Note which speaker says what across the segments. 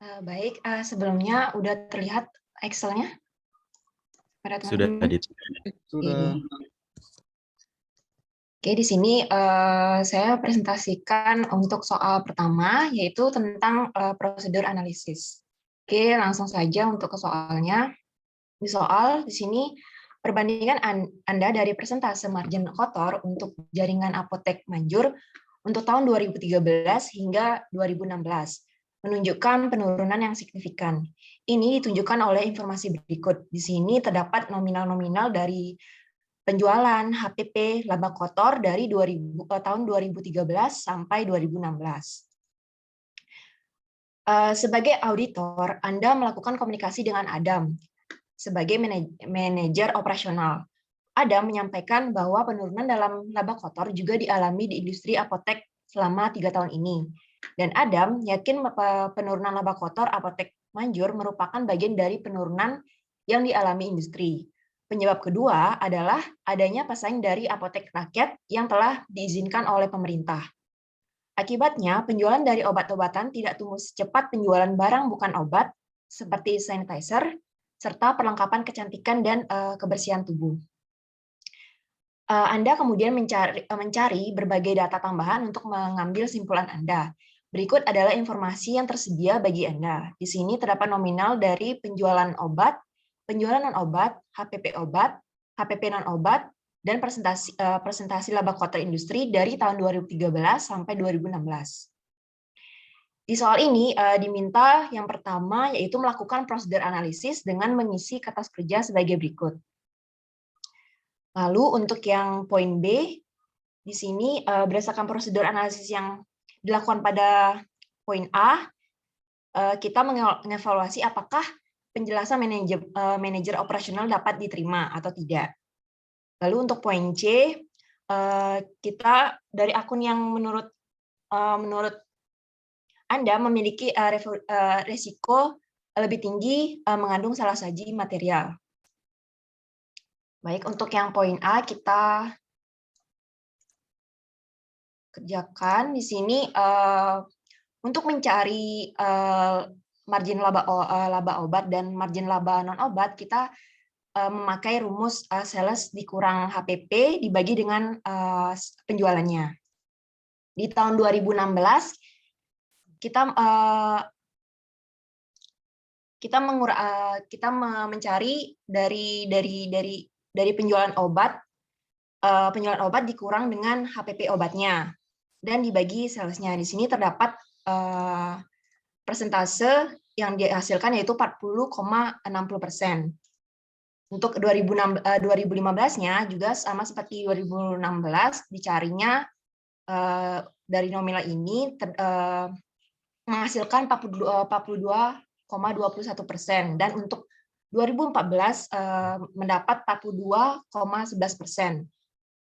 Speaker 1: Baik, sebelumnya udah terlihat Excel-nya pada
Speaker 2: Sudah
Speaker 1: teman-teman?
Speaker 2: Dit.
Speaker 3: Sudah.
Speaker 1: Oke, di sini saya presentasikan untuk soal pertama, yaitu tentang prosedur analisis. Oke, langsung saja untuk ke soalnya. Di soal di sini perbandingan Anda dari persentase margin kotor untuk jaringan apotek manjur untuk tahun 2013 hingga 2016 menunjukkan penurunan yang signifikan. Ini ditunjukkan oleh informasi berikut. Di sini terdapat nominal-nominal dari penjualan HPP laba kotor dari tahun 2013 sampai 2016. Sebagai auditor, Anda melakukan komunikasi dengan Adam sebagai manajer operasional. Adam menyampaikan bahwa penurunan dalam laba kotor juga dialami di industri apotek selama 3 tahun ini. Dan Adam yakin penurunan laba kotor apotek manjur merupakan bagian dari penurunan yang dialami industri. Penyebab kedua adalah adanya pesaing dari apotek rakyat yang telah diizinkan oleh pemerintah. Akibatnya, penjualan dari obat-obatan tidak tumbuh secepat penjualan barang bukan obat, seperti sanitizer, serta perlengkapan kecantikan dan kebersihan tubuh. Anda kemudian mencari berbagai data tambahan untuk mengambil simpulan Anda. Berikut adalah informasi yang tersedia bagi Anda. Di sini terdapat nominal dari penjualan obat, penjualan non-obat, HPP obat, HPP non-obat, dan presentasi laba kotor industri dari tahun 2013 sampai 2016. Di soal ini diminta yang pertama yaitu melakukan prosedur analisis dengan mengisi kertas kerja sebagai berikut. Lalu untuk yang poin B, di sini berdasarkan prosedur analisis yang dilakukan pada poin A, kita mengevaluasi apakah penjelasan manajer operasional dapat diterima atau tidak. Lalu untuk poin C, kita dari akun yang menurut Anda memiliki resiko lebih tinggi mengandung salah saji material. Baik, untuk yang poin A kita kerjakan di sini untuk mencari margin laba obat dan margin laba non obat, kita memakai rumus sales dikurang HPP dibagi dengan penjualannya. Di tahun 2016 kita mencari dari penjualan obat dikurang dengan HPP obatnya dan dibagi salesnya. Di sini terdapat persentase yang dihasilkan yaitu 40,60%. Untuk 2015-nya juga sama seperti 2016, dicarinya dari nominal ini menghasilkan 42,21%, dan untuk 2014 mendapat 42,11%.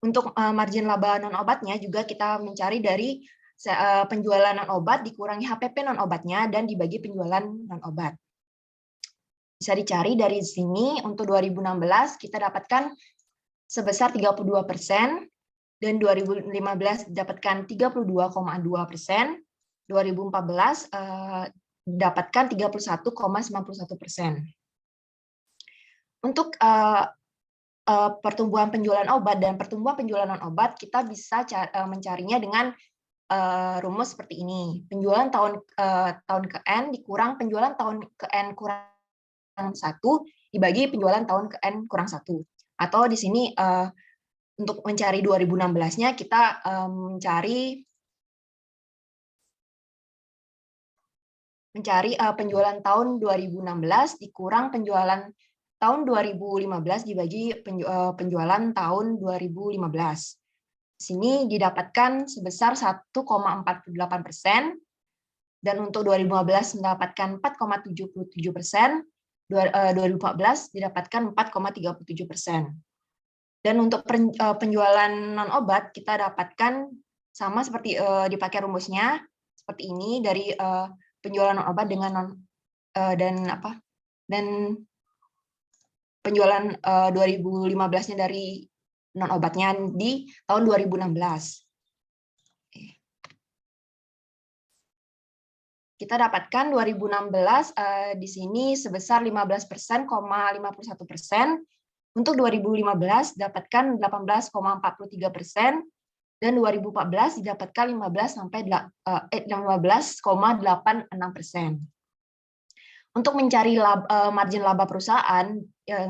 Speaker 1: Untuk margin laba non obatnya juga kita mencari dari penjualan non obat dikurangi HPP non obatnya dan dibagi penjualan non obat. Bisa dicari dari sini. Untuk 2016 kita dapatkan sebesar 32%, dan 2015 dapatkan 32,2%, 2014 dapatkan 31,91%. Untuk pertumbuhan penjualan obat dan pertumbuhan penjualan non obat, kita bisa mencarinya dengan rumus seperti ini. Penjualan tahun ke N dikurang penjualan tahun ke N kurang 1 dibagi penjualan tahun ke N kurang 1. Atau di sini untuk mencari 2016-nya kita mencari penjualan tahun 2016 dikurang penjualan tahun 2015 dibagi penjualan tahun 2015. Di sini didapatkan sebesar 1,48%, dan untuk 2015 mendapatkan 4,77%, 2014 didapatkan 4,37%. Dan untuk penjualan non-obat kita dapatkan sama seperti dipakai rumusnya seperti ini, dari penjualan non-obat dengan dan penjualan 2015-nya dari non-obatnya di tahun 2016. kita dapatkan 2016 di sini sebesar 15,51%. Untuk 2015 dapatkan 18,43%, dan 2014 didapatkan 15,86%. Untuk mencari margin laba perusahaan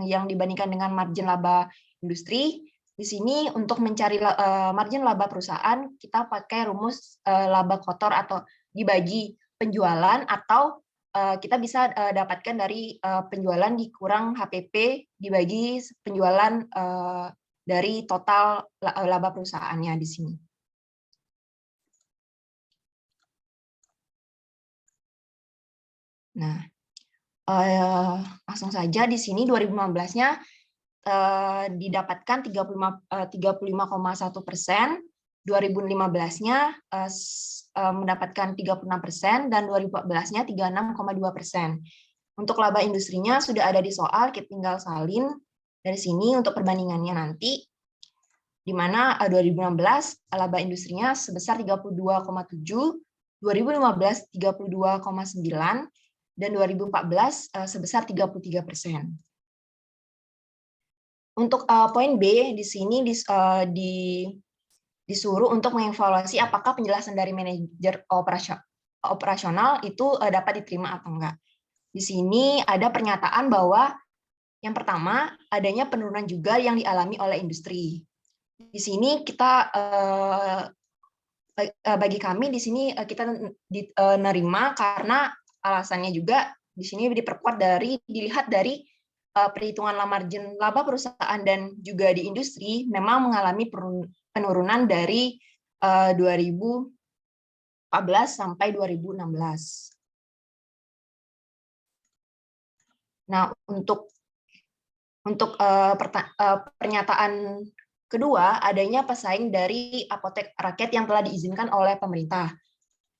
Speaker 1: yang dibandingkan dengan margin laba industri, di sini untuk mencari margin laba perusahaan kita pakai rumus laba kotor atau dibagi penjualan, atau kita bisa dapatkan dari penjualan dikurang HPP dibagi penjualan dari total laba perusahaannya di sini. Nah, langsung saja di sini 2015-nya didapatkan 35,1%, 2015-nya mendapatkan 36%, dan 2014-nya 36,2%. Untuk laba industrinya sudah ada di soal, kita tinggal salin dari sini untuk perbandingannya nanti, di mana 2016 laba industrinya sebesar 32,7, 2015 32,9, dan 2014 sebesar 33%. Untuk poin B di sini disuruh untuk mengevaluasi apakah penjelasan dari manajer operasional itu dapat diterima atau enggak. Di sini ada pernyataan bahwa yang pertama, adanya penurunan juga yang dialami oleh industri. Di sini kita bagi kami di sini kita nerima karena alasannya juga di sini diperkuat dilihat dari perhitungan margin laba perusahaan dan juga di industri memang mengalami penurunan dari 2014 sampai 2016. Nah, untuk pernyataan kedua, adanya pesaing dari apotek rakyat yang telah diizinkan oleh pemerintah.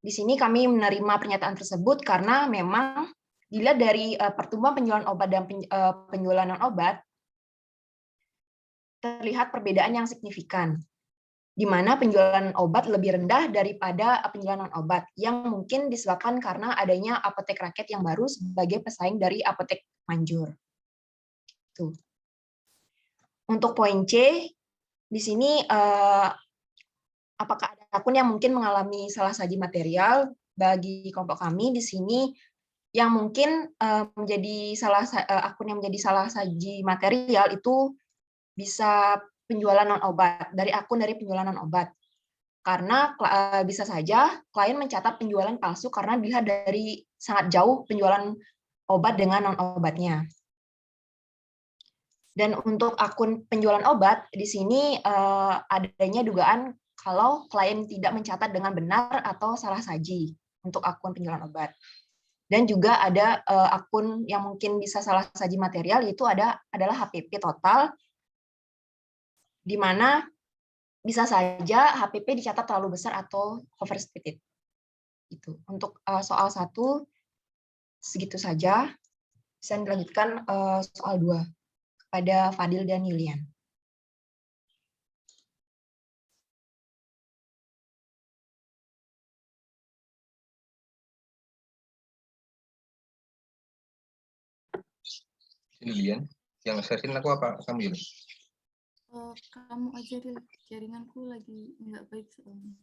Speaker 1: Di sini kami menerima pernyataan tersebut karena memang dilihat dari pertumbuhan penjualan obat dan penjualan non-obat, terlihat perbedaan yang signifikan, di mana penjualan obat lebih rendah daripada penjualan non-obat, yang mungkin disebabkan karena adanya apotek rakyat yang baru sebagai pesaing dari apotek manjur. Tuh. Untuk poin C, di sini apakah ada akun yang mungkin mengalami salah saji material? Bagi kelompok kami di sini yang mungkin menjadi akun yang menjadi salah saji material itu bisa penjualan non-obat, dari akun dari penjualan non-obat. Karena bisa saja klien mencatat penjualan palsu karena dilihat dari sangat jauh penjualan obat dengan non-obatnya. Dan untuk akun penjualan obat, di sini adanya dugaan kalau klien tidak mencatat dengan benar atau salah saji untuk akun penjualan obat. Dan juga ada akun yang mungkin bisa salah saji material, yaitu adalah HPP total, di mana bisa saja HPP dicatat terlalu besar atau overstated. Itu. Untuk soal 1, segitu saja. Bisa dilanjutkan soal 2 kepada Fadil dan Yulian.
Speaker 2: Lilian, yang sharein aku apa kamu Yul?
Speaker 3: Kamu aja deh, jaringanku lagi nggak baik soalnya.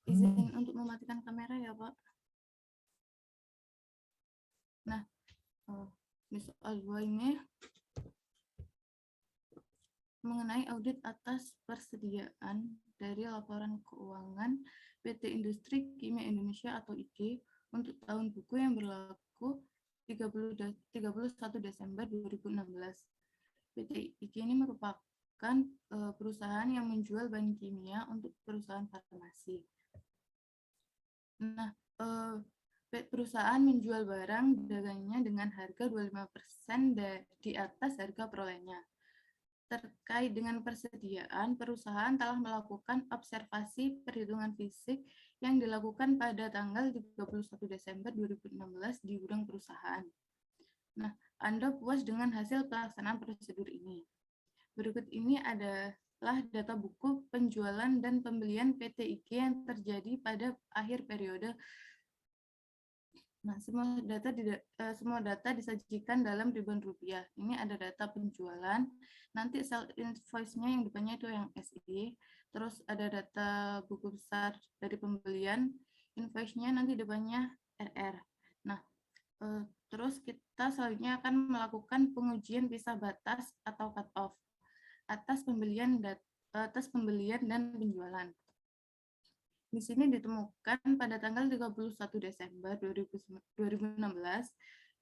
Speaker 3: Izin untuk mematikan kamera ya Pak. Nah, di soal 2 ini mengenai audit atas persediaan dari laporan keuangan PT Industri Kimia Indonesia atau IG untuk tahun buku yang berlaku 31 Desember 2016. PT IG ini merupakan perusahaan yang menjual bahan kimia untuk perusahaan farmasi. Nah, perusahaan menjual barang dagangnya dengan harga 25% di atas harga perolehnya. Terkait dengan persediaan, perusahaan telah melakukan observasi perhitungan fisik yang dilakukan pada tanggal 31 Desember 2016 di gudang perusahaan. Nah, Anda puas dengan hasil pelaksanaan prosedur ini? Berikut ini ada lah data buku penjualan dan pembelian PT IG yang terjadi pada akhir periode. Nah, semua data disajikan dalam ribuan rupiah. Ini ada data penjualan, nanti sell invoice-nya yang depannya itu yang SI, terus ada data buku besar dari pembelian, invoice-nya nanti depannya RR. Nah, terus kita selanjutnya akan melakukan pengujian pisah batas atau cut off atas pembelian dan penjualan. Di sini ditemukan pada tanggal 31 Desember 2016,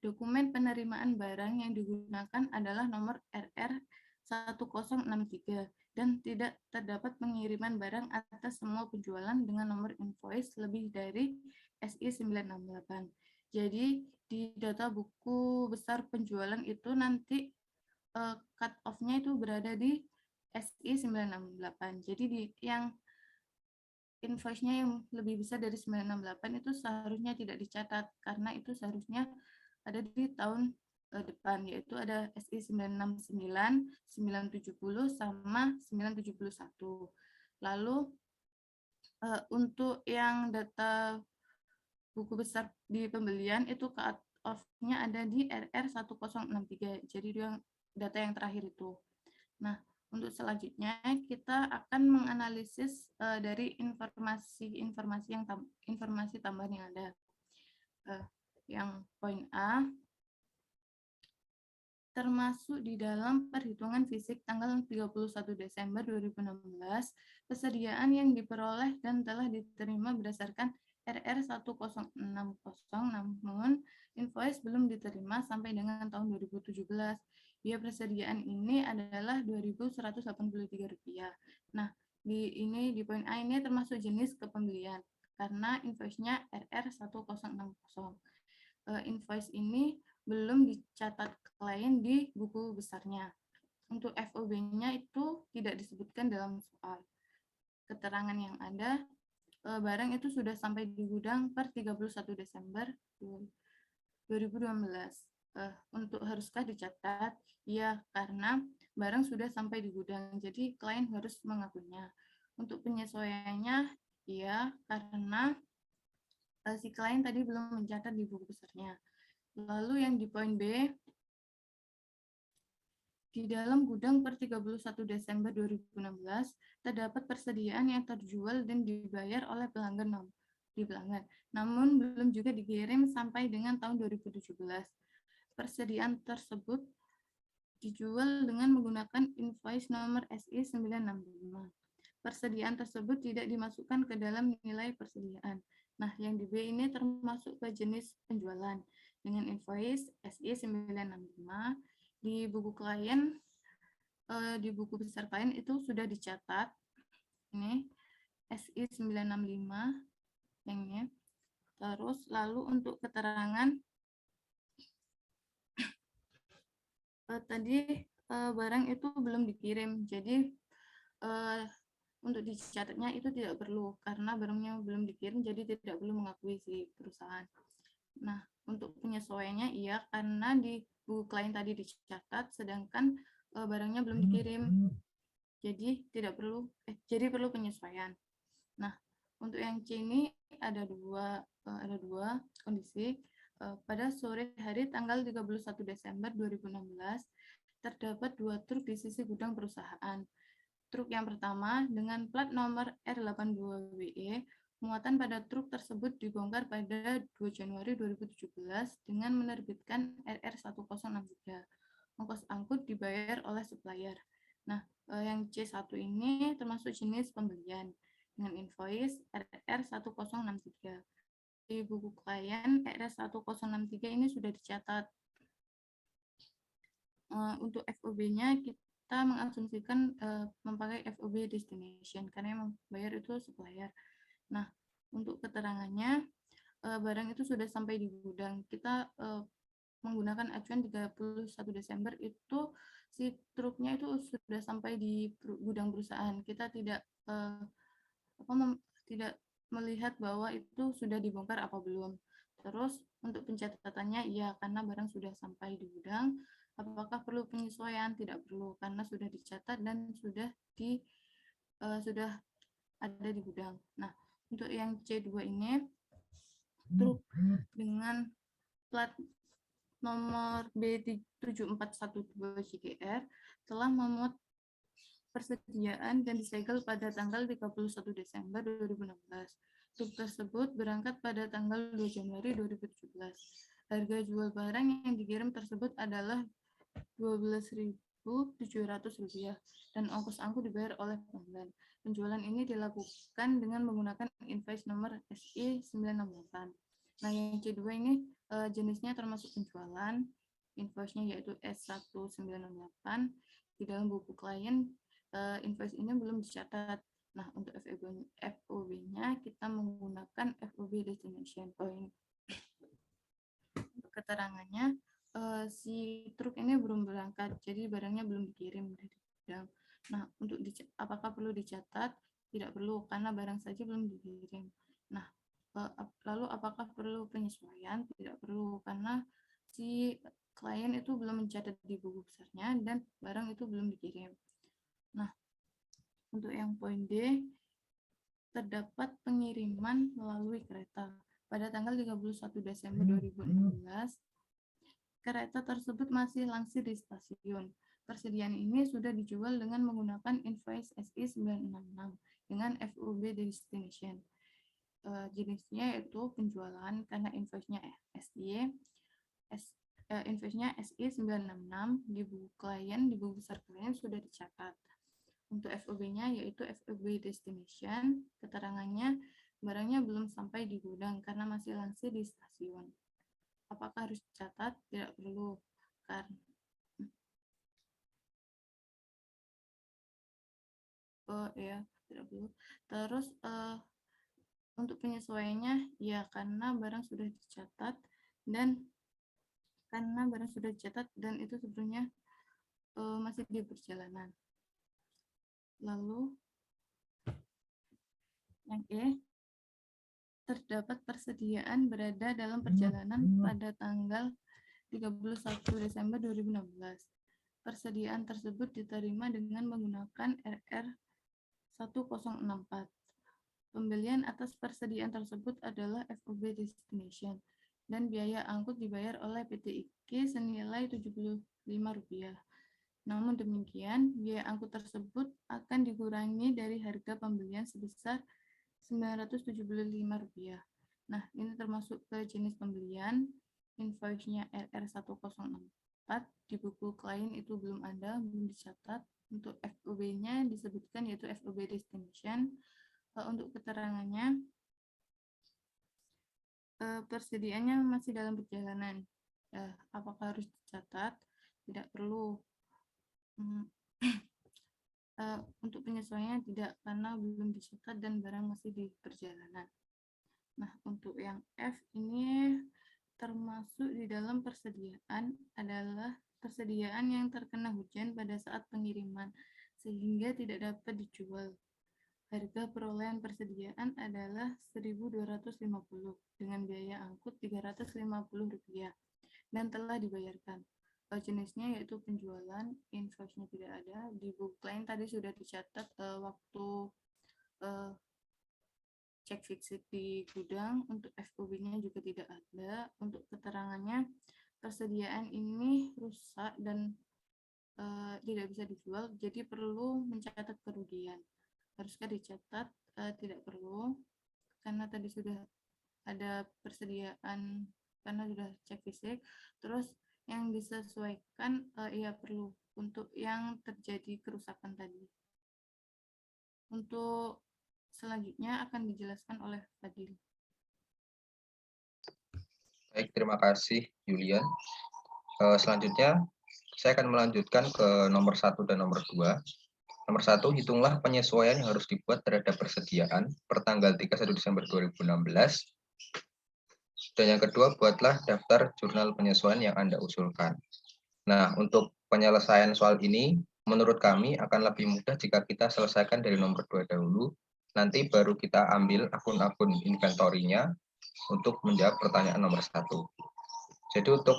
Speaker 3: dokumen penerimaan barang yang digunakan adalah nomor RR 1063 dan tidak terdapat pengiriman barang atas semua penjualan dengan nomor invoice lebih dari SI 968. Jadi di data buku besar penjualan itu nanti cut off-nya itu berada di SI 968. Jadi yang invoice-nya yang lebih besar dari 968 itu seharusnya tidak dicatat karena itu seharusnya ada di tahun depan, yaitu ada SI 969, 970 sama 971. Lalu untuk yang data buku besar di pembelian itu cut off-nya ada di RR 1063. Jadi data yang terakhir itu. Nah, untuk selanjutnya kita akan menganalisis dari informasi tambahan yang ada. Yang poin A, termasuk di dalam perhitungan fisik tanggal 31 Desember 2016, persediaan yang diperoleh dan telah diterima berdasarkan RR 1060, namun invoice belum diterima sampai dengan tahun 2017. Biaya persediaan ini adalah Rp2.183. Nah, di poin A ini termasuk jenis kepembelian karena invoice-nya RR 1060. Invoice ini belum dicatat klien di buku besarnya. Untuk FOB-nya itu tidak disebutkan dalam soal. Keterangan yang ada, barang itu sudah sampai di gudang per 31 Desember 2012. Untuk haruskah dicatat? Ya, karena barang sudah sampai di gudang, jadi klien harus mengakuinya. Untuk penyesuaiannya, ya, karena si klien tadi belum mencatat di buku besarnya. Lalu yang di poin B, di dalam gudang per 31 Desember 2016, terdapat persediaan yang terjual dan dibayar oleh pelanggan namun belum juga dikirim sampai dengan tahun 2017. Persediaan tersebut dijual dengan menggunakan invoice nomor SI 965. Persediaan tersebut tidak dimasukkan ke dalam nilai persediaan. Nah, yang di B ini termasuk ke jenis penjualan dengan invoice SI 965 di buku klien, di buku besar klien itu sudah dicatat. Ini SI 965 yang ini. Terus lalu untuk keterangan tadi barang itu belum dikirim, jadi untuk dicatatnya itu tidak perlu karena barangnya belum dikirim, jadi tidak perlu mengakui si perusahaan. Nah, untuk penyesuaiannya iya karena di buku klien tadi dicatat, sedangkan barangnya belum dikirim, jadi perlu penyesuaian. Nah, untuk yang C ini ada dua kondisi. Pada sore hari tanggal 31 Desember 2016 terdapat 2 truk di sisi gudang perusahaan. Truk yang pertama dengan plat nomor R82WE, muatan pada truk tersebut dibongkar pada 2 Januari 2017 dengan menerbitkan RR1063. Ongkos angkut dibayar oleh supplier. Nah, yang C1 ini termasuk jenis pembelian dengan invoice RR1063. Di buku klien RR1063 ini sudah dicatat. Untuk FOB-nya kita mengasumsikan memakai FOB destination karena yang membayar itu supplier. Nah, untuk keterangannya barang itu sudah sampai di gudang. Kita menggunakan acuan 31 Desember itu si truknya itu sudah sampai di gudang perusahaan. Kita tidak tidak melihat bahwa itu sudah dibongkar apa belum. Terus untuk pencatatannya iya karena barang sudah sampai di gudang. Apakah perlu penyesuaian? Tidak perlu, karena sudah dicatat dan sudah ada di gudang. Nah, untuk yang C2 ini, truk dengan plat nomor B7412 JGR telah memuat persediaan dan disegel pada tanggal 31 Desember 2016. Truk tersebut berangkat pada tanggal 2 Januari 2017. Harga jual barang yang dikirim tersebut adalah Rp12.700 dan ongkos angkut dibayar oleh pelanggan. Penjualan ini dilakukan dengan menggunakan invoice nomor SI 968. Nah, yang C2 ini jenisnya termasuk penjualan. Invoice-nya yaitu S1968. Di dalam buku klien, invoice ini belum dicatat. Nah, untuk FOB-nya kita menggunakan FOB destination point. Untuk keterangannya, si truk ini belum berangkat, jadi barangnya belum dikirim dari gudang. Nah, untuk apakah perlu dicatat? Tidak perlu, karena barang saja belum dikirim. Nah, lalu apakah perlu penyesuaian? Tidak perlu, karena si klien itu belum mencatat di buku besarnya dan barang itu belum dikirim. Nah, untuk yang poin D, terdapat pengiriman melalui kereta. Pada tanggal 31 Desember 2016, kereta tersebut masih langsir di stasiun. Persediaan ini sudah dijual dengan menggunakan invoice SI 966 dengan FOB destination. Jenisnya yaitu penjualan karena invoice-nya invoice-nya SI 966 di buku klien, di buku besar klien sudah dicatat. Untuk FOB-nya yaitu FOB destination, keterangannya barangnya belum sampai di gudang karena masih langsir di stasiun. Apakah harus dicatat? Tidak perlu, karena tidak perlu. Terus untuk penyesuaiannya ya karena barang sudah dicatat dan itu sebetulnya masih di perjalanan. Lalu yang E, terdapat persediaan berada dalam perjalanan pada tanggal 31 Desember 2016. Persediaan tersebut diterima dengan menggunakan RR 1064. Pembelian atas persediaan tersebut adalah FOB destination dan biaya angkut dibayar oleh PT IK senilai Rp75. Namun demikian, biaya angkut tersebut akan dikurangi dari harga pembelian sebesar Rp975. Nah, ini termasuk ke jenis pembelian. Invoice-nya RR1064 di buku klien itu belum ada, belum dicatat. Untuk FOB-nya disebutkan yaitu FOB destination. Untuk keterangannya, persediaannya masih dalam perjalanan. Apakah harus dicatat? Tidak perlu. Untuk penyesuaiannya tidak, karena belum dicatat dan barang masih di perjalanan. Nah, untuk yang F ini termasuk di dalam persediaan adalah persediaan yang terkena hujan pada saat pengiriman sehingga tidak dapat dijual. Harga perolehan persediaan adalah Rp1.250 dengan biaya angkut Rp350 dan telah dibayarkan. Jenisnya yaitu penjualan, invoice-nya tidak ada. Di buku klien tadi sudah dicatat waktu cek visit di gudang. Untuk FOB-nya juga tidak ada. Untuk keterangannya, persediaan ini rusak dan tidak bisa dijual, jadi perlu mencatat kerugian. Haruskah dicatat? Tidak perlu, karena tadi sudah ada persediaan, karena sudah cek fisik. Terus yang disesuaikan, ya perlu untuk yang terjadi kerusakan tadi. Untuk selanjutnya akan dijelaskan oleh Fadil.
Speaker 2: Baik, terima kasih Julian. Selanjutnya saya akan melanjutkan ke nomor 1 dan nomor 2. Nomor 1, hitunglah penyesuaian yang harus dibuat terhadap persediaan per tanggal 31 Desember 2016. Dan yang kedua, buatlah daftar jurnal penyesuaian yang Anda usulkan. Nah, untuk penyelesaian soal ini, menurut kami akan lebih mudah jika kita selesaikan dari nomor 2 dahulu, nanti baru kita ambil akun-akun inventorinya untuk menjawab pertanyaan nomor 1. Jadi untuk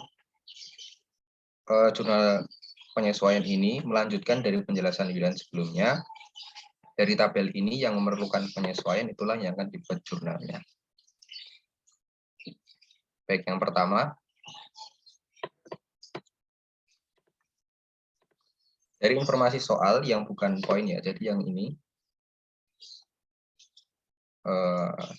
Speaker 2: jurnal penyesuaian ini melanjutkan dari penjelasan Yulian sebelumnya. Dari tabel ini yang memerlukan penyesuaian itulah yang akan dibuat jurnalnya. Baik, yang pertama, dari informasi soal yang bukan poin ya, jadi yang ini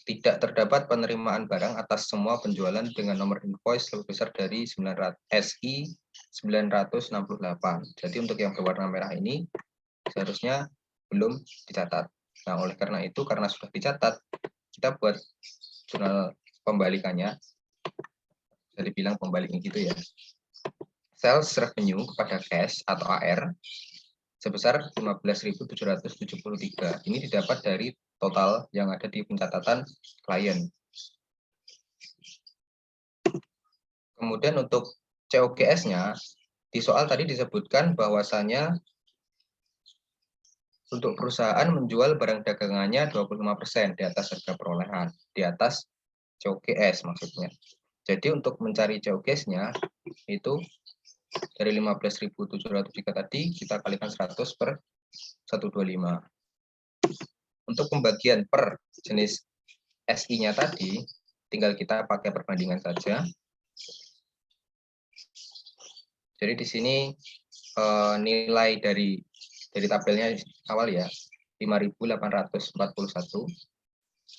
Speaker 2: tidak terdapat penerimaan barang atas semua penjualan dengan nomor invoice lebih besar dari SI 968. Jadi untuk yang berwarna merah ini seharusnya belum dicatat. Nah, oleh karena itu, karena sudah dicatat, kita buat jurnal pembalikannya. Jadi bilang pembaliknya gitu ya. Sales revenue kepada cash atau AR sebesar 15.773. Ini didapat dari total yang ada di pencatatan klien. Kemudian untuk COGS-nya, di soal tadi disebutkan bahwasannya untuk perusahaan menjual barang dagangannya 25% di atas harga perolehan, di atas COGS maksudnya. Jadi untuk mencari COGS-nya itu dari 15.703 tadi kita kalikan 100 per 125. Untuk pembagian per jenis SI-nya tadi tinggal kita pakai perbandingan saja. Jadi di sini nilai dari tabelnya awal ya 5.841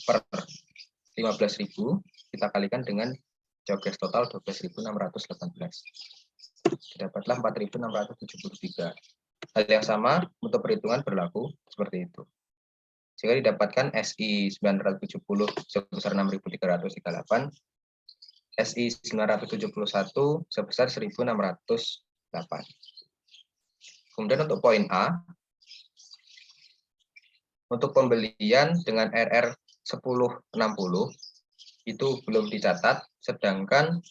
Speaker 2: per 15.000 kita kalikan dengan COGS total 12.618. Dapatlah 4.673. Hal yang sama untuk perhitungan berlaku seperti itu. Jika didapatkan SI 970 sebesar 6.338, SI 971 sebesar 1.608. Kemudian untuk poin A, untuk pembelian dengan RR 1060 itu belum dicatat, sedangkan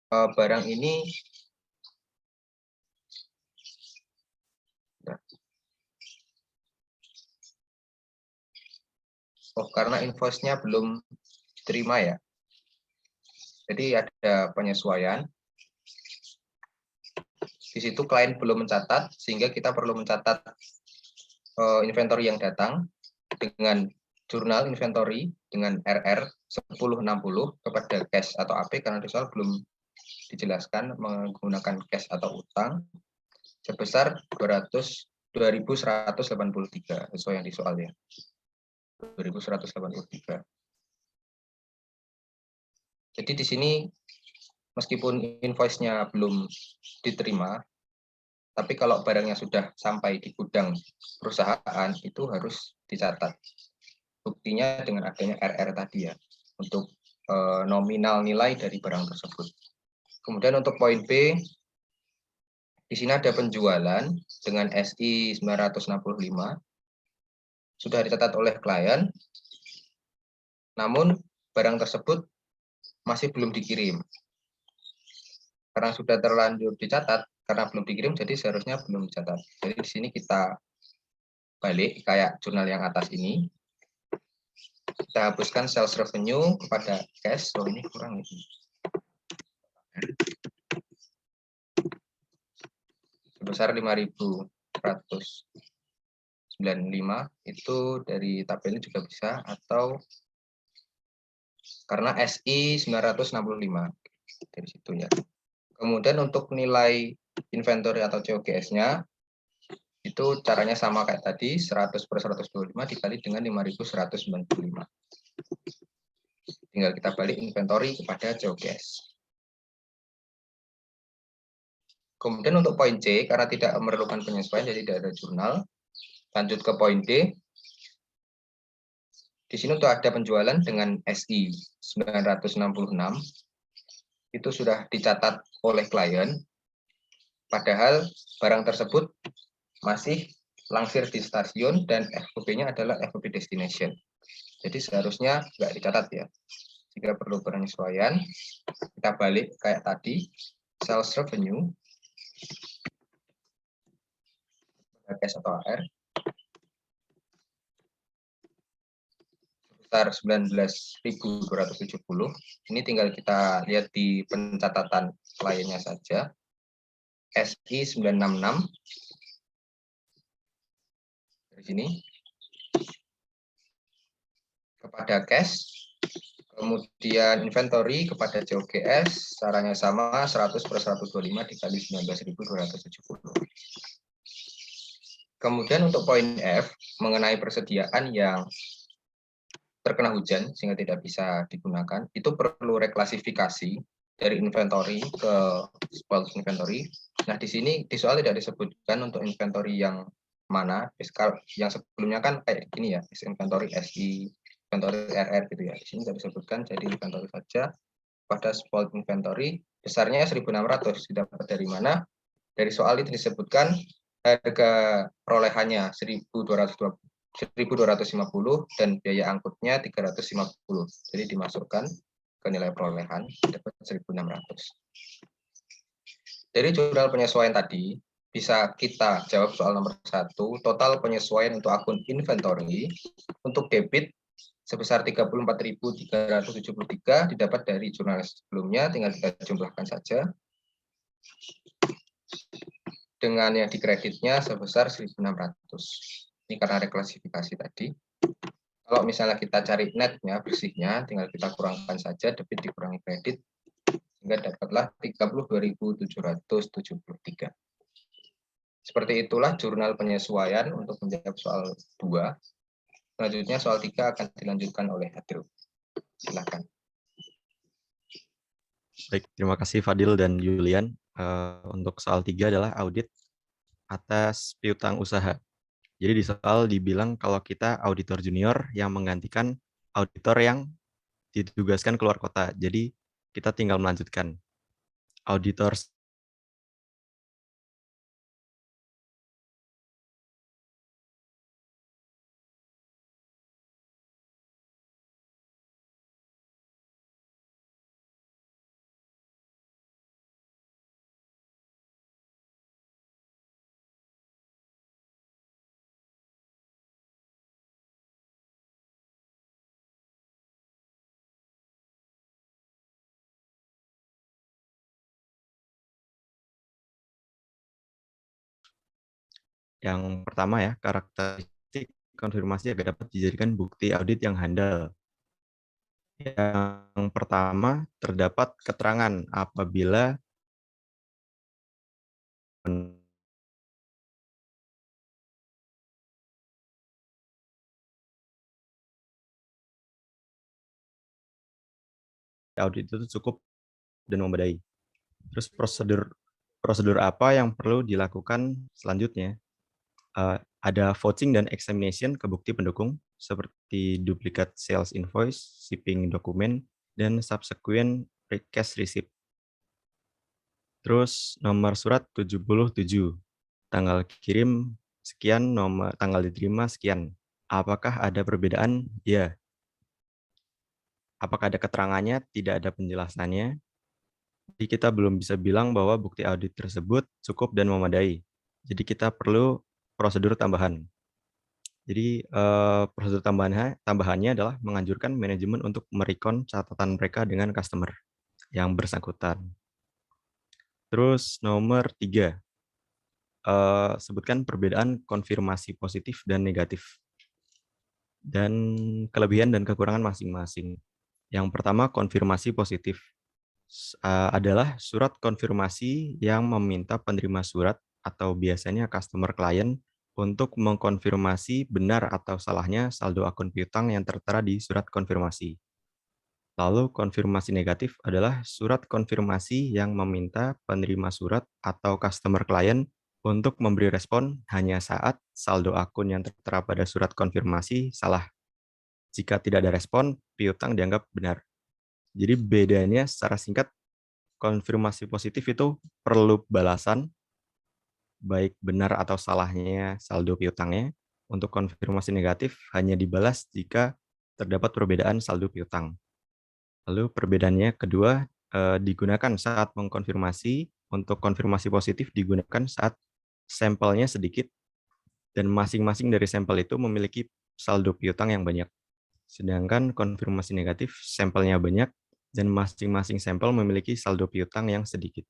Speaker 2: barang ini karena invoice-nya belum diterima ya. Jadi ada penyesuaian. Di situ klien belum mencatat, sehingga kita perlu mencatat inventory yang datang dengan jurnal inventory dengan RR 1060 kepada cash atau AP, karena di soal belum dijelaskan menggunakan cash atau utang sebesar 2.183 sesuai yang di soal ya. 2.183. Jadi di sini meskipun invoice-nya belum diterima, tapi kalau barangnya sudah sampai di gudang perusahaan itu harus dicatat. Buktinya dengan adanya RR tadi ya, untuk nominal nilai dari barang tersebut. Kemudian untuk poin B, di sini ada penjualan dengan SI 965, sudah dicatat oleh klien, namun barang tersebut masih belum dikirim. Karena sudah terlanjur dicatat, karena belum dikirim, jadi seharusnya belum dicatat. Jadi di sini kita balik kayak jurnal yang atas ini. Kita hapuskan sales revenue kepada cash. Oh, ini kurang ini. Sebesar 5.195 itu dari tabelnya juga bisa, atau karena SI 965 dari situ ya. Kemudian untuk nilai inventory atau COGS-nya itu caranya sama kayak tadi, 100 per 125 dikali dengan 5.195. Tinggal kita balik inventory kepada COGS. Kemudian untuk poin C, karena tidak memerlukan penyesuaian, jadi tidak ada jurnal. Lanjut ke poin D. Di sini untuk ada penjualan dengan SI 966, itu sudah dicatat oleh klien, padahal barang tersebut masih langsir di stasiun dan FOB-nya adalah FOB destination. Jadi seharusnya nggak dicatat ya. Jika perlu penyesuaian, kita balik kayak tadi, sales revenue, cash atau AR, sebesar 19.270. Ini tinggal kita lihat di pencatatan kliennya saja, SI 966 dari sini kepada cash, kemudian inventory kepada COGS, caranya sama 100 per 125 dikali 19.270. Kemudian untuk poin F mengenai persediaan yang terkena hujan sehingga tidak bisa digunakan, itu perlu reklasifikasi dari inventory ke spoiled inventory. Nah, di sini di soal tidak disebutkan untuk inventory yang mana, yang sebelumnya kan kayak gini ya, inventory SI, inventory RR gitu ya. Di sini tidak disebutkan, jadi inventory saja. Pada spoiled inventory besarnya 1.600, didapat dari mana? Dari soal itu disebutkan harga perolehannya 1.250 dan biaya angkutnya 350. Jadi dimasukkan ke nilai perolehan dapat 1.600. Dari jurnal penyesuaian tadi bisa kita jawab soal nomor 1, total penyesuaian untuk akun inventory untuk debit sebesar 34.373 didapat dari jurnal sebelumnya, tinggal kita jumlahkan saja dengan yang dikreditnya sebesar 1.600. Ini karena reklasifikasi tadi. Kalau misalnya kita cari netnya, bersihnya, tinggal kita kurangkan saja debit dikurangi kredit, sehingga dapatlah 32.773. Seperti itulah jurnal penyesuaian untuk menjawab soal 2. Selanjutnya soal 3 akan dilanjutkan oleh Hadrul. Silakan.
Speaker 4: Baik, terima kasih Fadil dan Julian. Untuk soal 3 adalah audit atas piutang usaha. Jadi di soal dibilang kalau kita auditor junior yang menggantikan auditor yang ditugaskan keluar kota. Jadi kita tinggal melanjutkan. Auditor yang pertama ya, karakteristik konfirmasi agar dapat dijadikan bukti audit yang handal. Yang pertama, terdapat keterangan apabila audit itu cukup dan memadai. Terus prosedur apa yang perlu dilakukan selanjutnya? Ada vouching dan examination ke bukti pendukung seperti duplicate sales invoice, shipping dokumen, dan subsequent cash receipt. Terus nomor surat 77, tanggal kirim sekian, nomor tanggal diterima sekian. Apakah ada perbedaan? Ya. Apakah ada keterangannya? Tidak ada penjelasannya. Jadi kita belum bisa bilang bahwa bukti audit tersebut cukup dan memadai. Jadi kita perlu prosedur tambahan. Jadi prosedur tambahannya adalah menganjurkan manajemen untuk merecon catatan mereka dengan customer yang bersangkutan. Terus nomor 3, sebutkan perbedaan konfirmasi positif dan negatif dan kelebihan dan kekurangan masing-masing. Yang pertama, konfirmasi positif adalah surat konfirmasi yang meminta penerima surat atau biasanya customer client untuk mengkonfirmasi benar atau salahnya saldo akun piutang yang tertera di surat konfirmasi. Lalu konfirmasi negatif adalah surat konfirmasi yang meminta penerima surat atau customer client untuk memberi respon hanya saat saldo akun yang tertera pada surat konfirmasi salah. Jika tidak ada respon, piutang dianggap benar. Jadi bedanya secara singkat, konfirmasi positif itu perlu balasan, baik benar atau salahnya saldo piutangnya. Untuk konfirmasi negatif hanya dibalas jika terdapat perbedaan saldo piutang. Lalu perbedaannya kedua, digunakan saat mengkonfirmasi. Untuk konfirmasi positif digunakan saat sampelnya sedikit dan masing-masing dari sampel itu memiliki saldo piutang yang banyak. Sedangkan konfirmasi negatif sampelnya banyak, dan masing-masing sampel memiliki saldo piutang yang sedikit.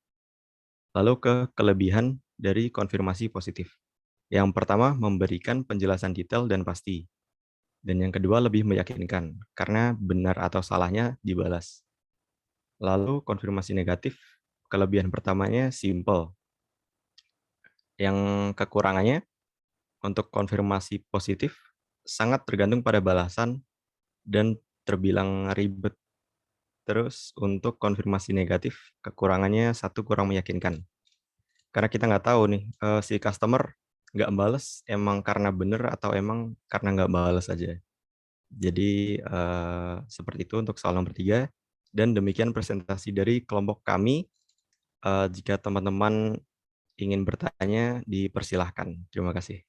Speaker 4: Lalu ke kelebihan dari konfirmasi positif. Yang pertama, memberikan penjelasan detail dan pasti. Dan yang kedua, lebih meyakinkan, karena benar atau salahnya dibalas. Lalu konfirmasi negatif, kelebihan pertamanya simple. Yang kekurangannya, untuk konfirmasi positif, sangat tergantung pada balasan dan terbilang ribet. Terus untuk konfirmasi negatif, kekurangannya satu, kurang meyakinkan. Karena kita nggak tahu nih, si customer nggak bales emang karena bener atau emang karena nggak bales aja. Jadi seperti itu untuk soal nomor 3. Dan demikian presentasi dari kelompok kami. Jika teman-teman ingin bertanya, dipersilahkan. Terima kasih.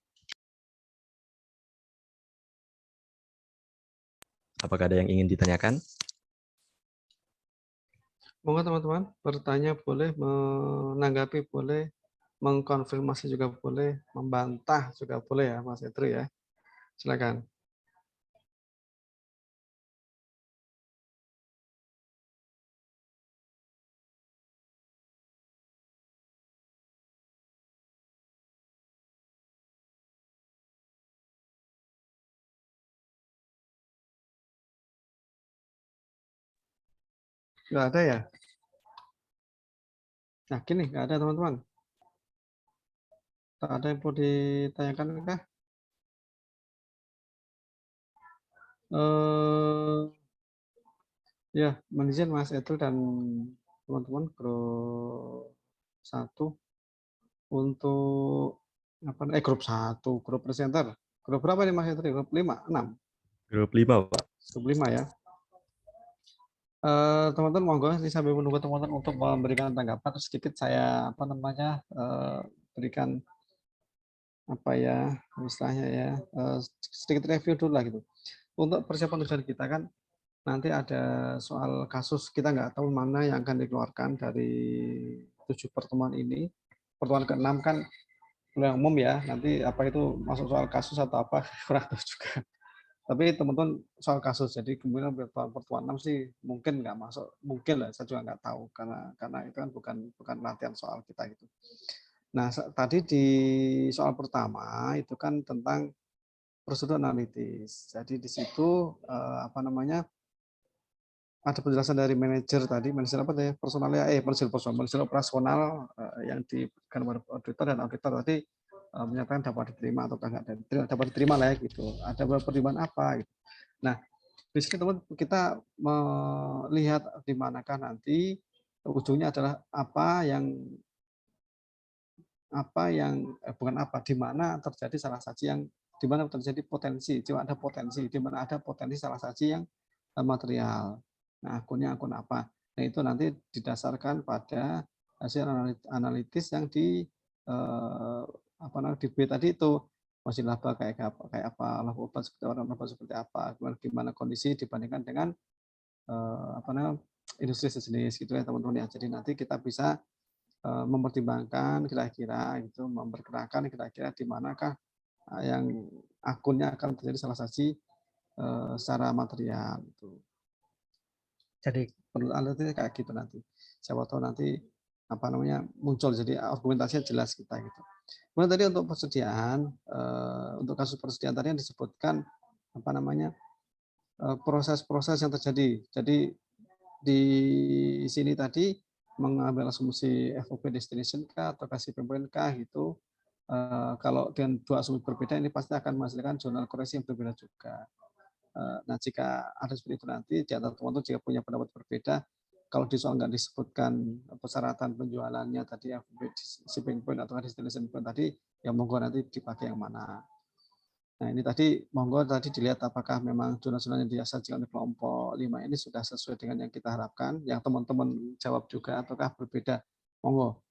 Speaker 4: Apakah ada yang ingin ditanyakan?
Speaker 5: Monggo teman-teman, bertanya boleh, menanggapi boleh, mengkonfirmasi juga boleh, membantah juga boleh ya Mas Edru ya. Silakan. Nggak ada ya? Yakin nih, nggak ada teman-teman? Tak ada yang perlu ditanyakan kah? Ya, menizin Mas Edru dan teman-teman grup 1 untuk grup 1, grup presenter. Grup berapa nih Mas Edru? Grup 5, 6?
Speaker 4: Grup 5, Pak.
Speaker 5: Grup 5 ya. Teman-teman monggo sambil menunggu teman-teman untuk memberikan tanggapan, sedikit saya berikan istilahnya ya, sedikit review dulu lah gitu. Untuk persiapan tujuan kita kan nanti ada soal kasus, kita nggak tahu mana yang akan dikeluarkan dari 7 pertemuan ini. Pertemuan ke-6 kan yang umum ya, nanti apa itu masuk soal kasus atau apa kurang tahu juga. Tapi teman-teman soal kasus, jadi kemudian pertemuan 6 sih mungkin nggak masuk, mungkin lah, saya juga nggak tahu karena itu kan bukan latihan soal kita gitu. Nah tadi di soal pertama itu kan tentang prosedur analitis. Jadi di situ ada penjelasan dari manajer tadi, manajer apa tadi? Manajer operasional yang diberikan kepada auditor, dan auditor tadi menyatakan dapat diterima atau enggak dapat diterima lah ya gitu. Ada pertimbangan apa gitu. Nah, di sini teman kita melihat di manakah nanti ujungnya adalah di mana terjadi salah satu yang di mana terjadi potensi, ada potensi di mana ada potensi salah satu yang material. Nah, akunnya akun apa? Nah, itu nanti didasarkan pada hasil analitis yang di B tadi itu, masih laba kayak apa, laba obat seperti apa, gimana kondisi dibandingkan dengan industri sejenis gitu ya teman-teman ya. Jadi nanti kita bisa mempertimbangkan kira-kira itu, memperkirakan kira-kira di manakah yang akunnya akan terjadi salah satu secara material itu. Jadi perlu analisis kayak gitu nanti. Siapa tahu nanti muncul, jadi argumentasinya jelas kita gitu. Kemudian tadi untuk persediaan, untuk kasus persediaan tadi yang disebutkan proses-proses yang terjadi. Jadi di sini tadi mengambil asumsi FOB destination kah atau kasih pempoint kah gitu. Kalau dengan dua asumsi berbeda ini pasti akan menghasilkan jurnal koreksi yang berbeda juga. Nah, jika ada seperti itu nanti di antara teman-teman jika punya pendapat berbeda, kalau di soal nggak disebutkan persyaratan penjualannya tadi shipping point atau destination point tadi, ya monggo nanti dipakai yang mana. Nah, ini tadi monggo tadi dilihat apakah memang jurnal-jurnal yang disajikan oleh kelompok 5 ini sudah sesuai dengan yang kita harapkan, yang teman-teman jawab juga ataukah berbeda. Monggo.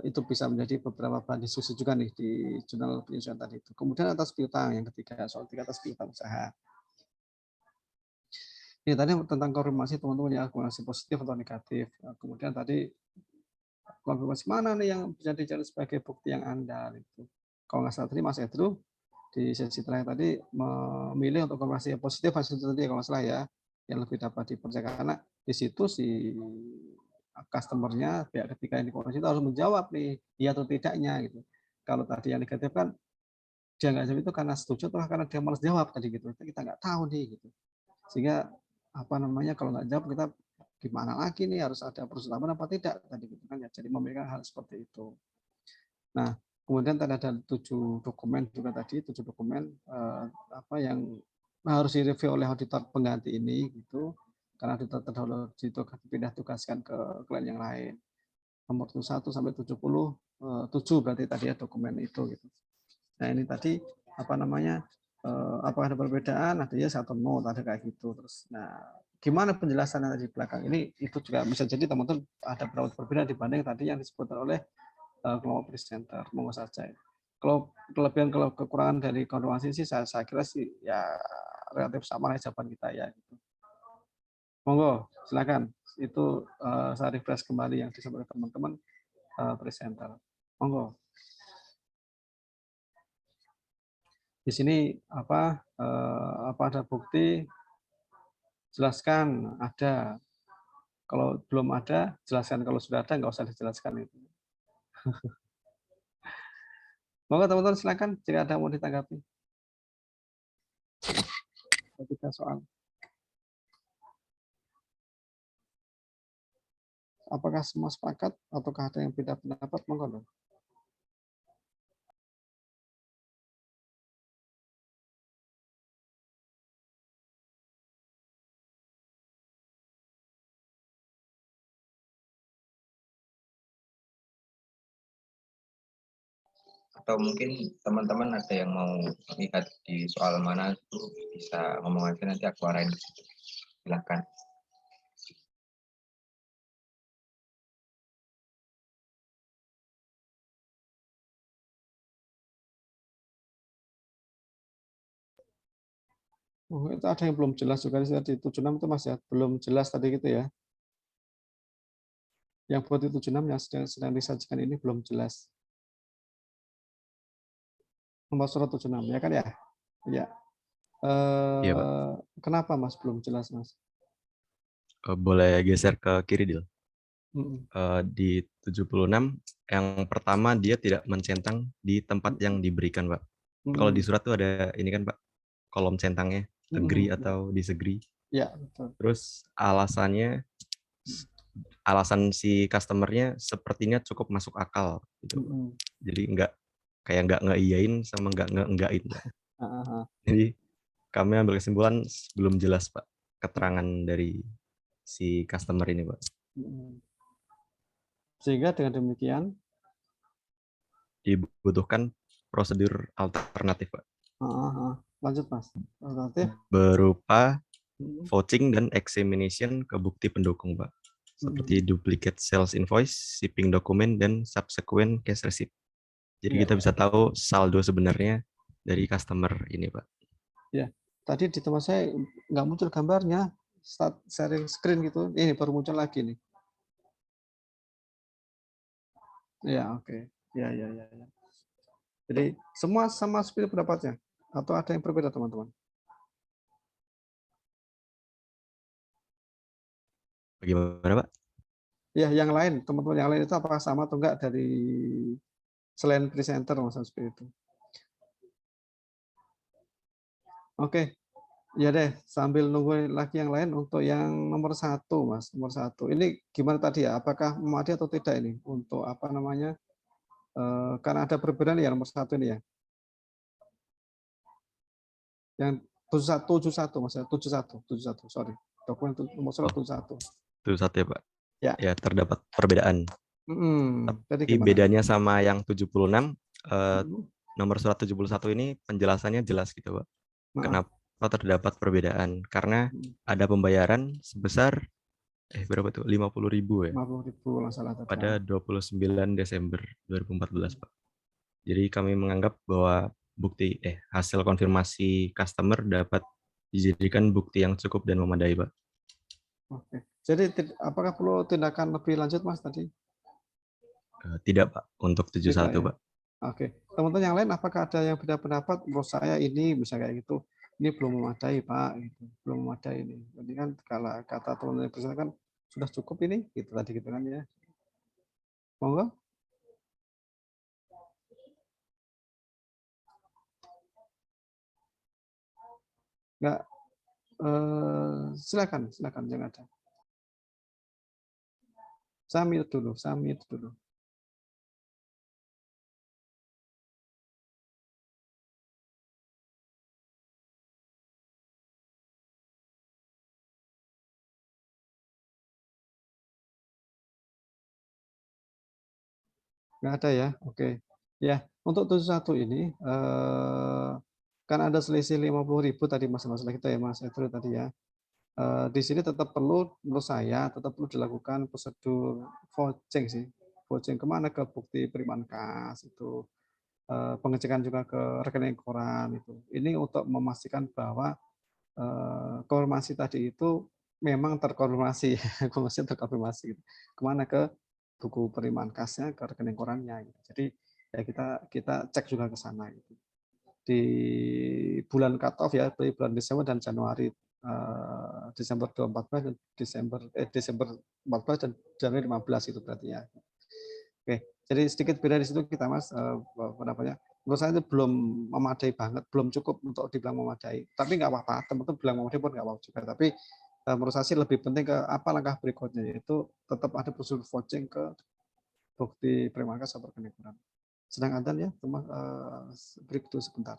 Speaker 5: Itu bisa menjadi beberapa bahan diskusi juga nih di jurnal penyesuaian tadi itu. Kemudian atas piutang yang ketiga, soal atas piutang usaha. Ini tadi tentang konfirmasi teman-teman ya, konfirmasi positif atau negatif. Kemudian tadi konfirmasi mana nih yang bisa dijadikan sebagai bukti yang andal itu. Kalau nggak salah tadi Mas Edru di sesi terakhir tadi memilih untuk konfirmasi yang positif hasil tadi kalau nggak salah ya, yang lebih dapat dipercaya karena di situ si customer-nya pihak ketiga yang dikoreksi itu harus menjawab nih, iya atau tidaknya gitu. Kalau tadi yang negatif kan dia nggak jawab itu karena setuju atau karena dia malas jawab tadi gitu. Kita nggak tahu nih gitu. Sehingga apa namanya kalau nggak jawab kita gimana lagi nih harus ada proses tambahan apa tidak tadi gitu kan ya. Jadi memberikan hal seperti itu. Nah, kemudian tadi ada 7 dokumen juga tadi 7 dokumen apa yang harus direview oleh auditor pengganti ini gitu. Karena auditor terdahulu dipindah tugaskan ke klien yang lain. Nomor 1 sampai 77 berarti tadi ya dokumen itu gitu. Nah, ini tadi apa namanya? Apakah ada perbedaan? Ada yes atau no, ada kayak gitu. Terus nah, gimana penjelasannya tadi di belakang ini itu juga bisa jadi teman-teman ada beberapa perbedaan dibanding tadi yang disebutkan oleh kelompok presenter. Monggo saja. Kalau kelebihan kalau kekurangan dari konfirmasi sih saya kira sih ya relatif sama lah jawaban kita ya gitu. Monggo, silakan. Itu saya refresh kembali yang disampaikan teman-teman presenter. Monggo. Di sini apa ada bukti? Jelaskan ada. Kalau belum ada, jelaskan. Kalau sudah ada, nggak usah dijelaskan itu. Monggo teman-teman silakan jika ada mau ditanggapi. Ketika soal. Apakah semua sepakat ataukah ada yang beda pendapat? Monggo dong.
Speaker 2: Atau mungkin teman-teman ada yang mau lihat di soal mana itu bisa ngomong aja nanti aku arahin. Silakan.
Speaker 5: Oh, itu ada yang belum jelas juga di 76 itu Mas ya, belum jelas tadi gitu ya. Yang buat itu 76 yang sedang disajikan ini belum jelas. Nomor surat 76 ya kan ya? Iya.
Speaker 4: Iya, Pak.
Speaker 5: Kenapa Mas belum jelas Mas?
Speaker 4: Boleh geser ke kiri, Dil.
Speaker 5: Mm-mm.
Speaker 4: Di 76, yang pertama dia tidak mencentang di tempat yang diberikan, Pak. Kalau di surat tuh ada ini kan, Pak, kolom centangnya, agree atau disagree.
Speaker 5: Ya, betul.
Speaker 4: Terus alasan si customer-nya sepertinya cukup masuk akal gitu. Jadi nggak ngeiyain sama nggak ngeenggak인, Pak. Jadi kami ambil kesimpulan belum jelas, Pak, keterangan dari si customer ini, Pak.
Speaker 5: Sehingga dengan demikian
Speaker 4: dibutuhkan prosedur alternatif, Pak.
Speaker 5: Lanjut Mas. Alternatif
Speaker 4: Berupa vouching dan examination ke bukti pendukung, Pak. Seperti duplicate sales invoice, shipping dokumen, dan subsequent cash receipt. Jadi kita bisa tahu saldo sebenarnya dari customer ini, Pak.
Speaker 5: Ya, tadi di tempat saya nggak muncul gambarnya, start sharing screen gitu. Ini baru muncul lagi nih. Ya, oke. Ya. Jadi semua sama seperti pendapatnya atau ada yang berbeda teman-teman?
Speaker 4: Bagaimana, Pak?
Speaker 5: Ya, yang lain, teman-teman yang lain itu apakah sama atau enggak dari selain presenter maksudnya seperti itu? Oke, ya deh, sambil nunggu lagi yang lain untuk yang nomor 1, Mas. Nomor 1. Ini gimana tadi ya? Apakah memadai atau tidak ini? Untuk apa namanya? Karena ada perbedaan ya nomor 1 ini ya. Yang 71, Mas. 71, sorry. Dokumen nomor 71.
Speaker 4: 71 ya, Pak.
Speaker 5: Ya.
Speaker 4: Ya, terdapat perbedaan. Tapi bedanya sama yang 76, nomor surat 71 ini penjelasannya jelas gitu, Pak. Kenapa terdapat perbedaan? Karena ada pembayaran sebesar berapa tuh? 50.000 ya?
Speaker 5: 50.000 salah
Speaker 4: pada 29 Desember 2014, Pak. Jadi kami menganggap bahwa hasil konfirmasi customer dapat dijadikan bukti yang cukup dan memadai, Pak.
Speaker 5: Oke. Jadi apakah perlu tindakan lebih lanjut, Mas tadi?
Speaker 4: Tidak, Pak, untuk 71, Pak.
Speaker 5: Oke. Teman-teman yang lain apakah ada yang beda pendapat? Menurut saya ini bisa kayak gitu. ini belum memadai Pak, gitu. Belum memadai ini. Jadi kan kalau kata teman-teman presiden kan sudah cukup ini, gitu tadi gitu kan ya. Monggo. Enggak, silakan, silakan yang ada. Saya mute dulu, saya mute dulu. Nggak ada ya, oke. Ya, untuk 71 ini, kan ada selisih 50.000 tadi masalah kita ya Mas Edro tadi ya. Di sini tetap perlu, menurut saya, tetap perlu dilakukan prosedur vouching sih. Vouching kemana? Ke bukti penerimaan kas, itu pengecekan juga ke rekening koran itu. Ini untuk memastikan bahwa konfirmasi tadi itu memang terkonfirmasi, konfirmasi terkonfirmasi gitu. Kemana? Ke buku penerimaan kasnya, ke rekening korannya. Gitu. Jadi ya kita cek juga ke sana. Gitu. Di bulan cut off ya, di bulan Desember dan Januari, Desember 2014 dan Desember 14 dan Januari 15 itu berarti ya. Oke, jadi sedikit beda di situ kita Mas, apa namanya? Menurut saya itu belum memadai banget, belum cukup untuk dibilang memadai. Tapi nggak apa-apa, teman-teman bilang memadai pun nggak apa-apa juga. Tapi menurut saya sih lebih penting ke apa langkah berikutnya, yaitu tetap ada prosedur vouching ke bukti penerimaan kas atau rekening koran. Sedang ada ya, teman, break dulu sebentar.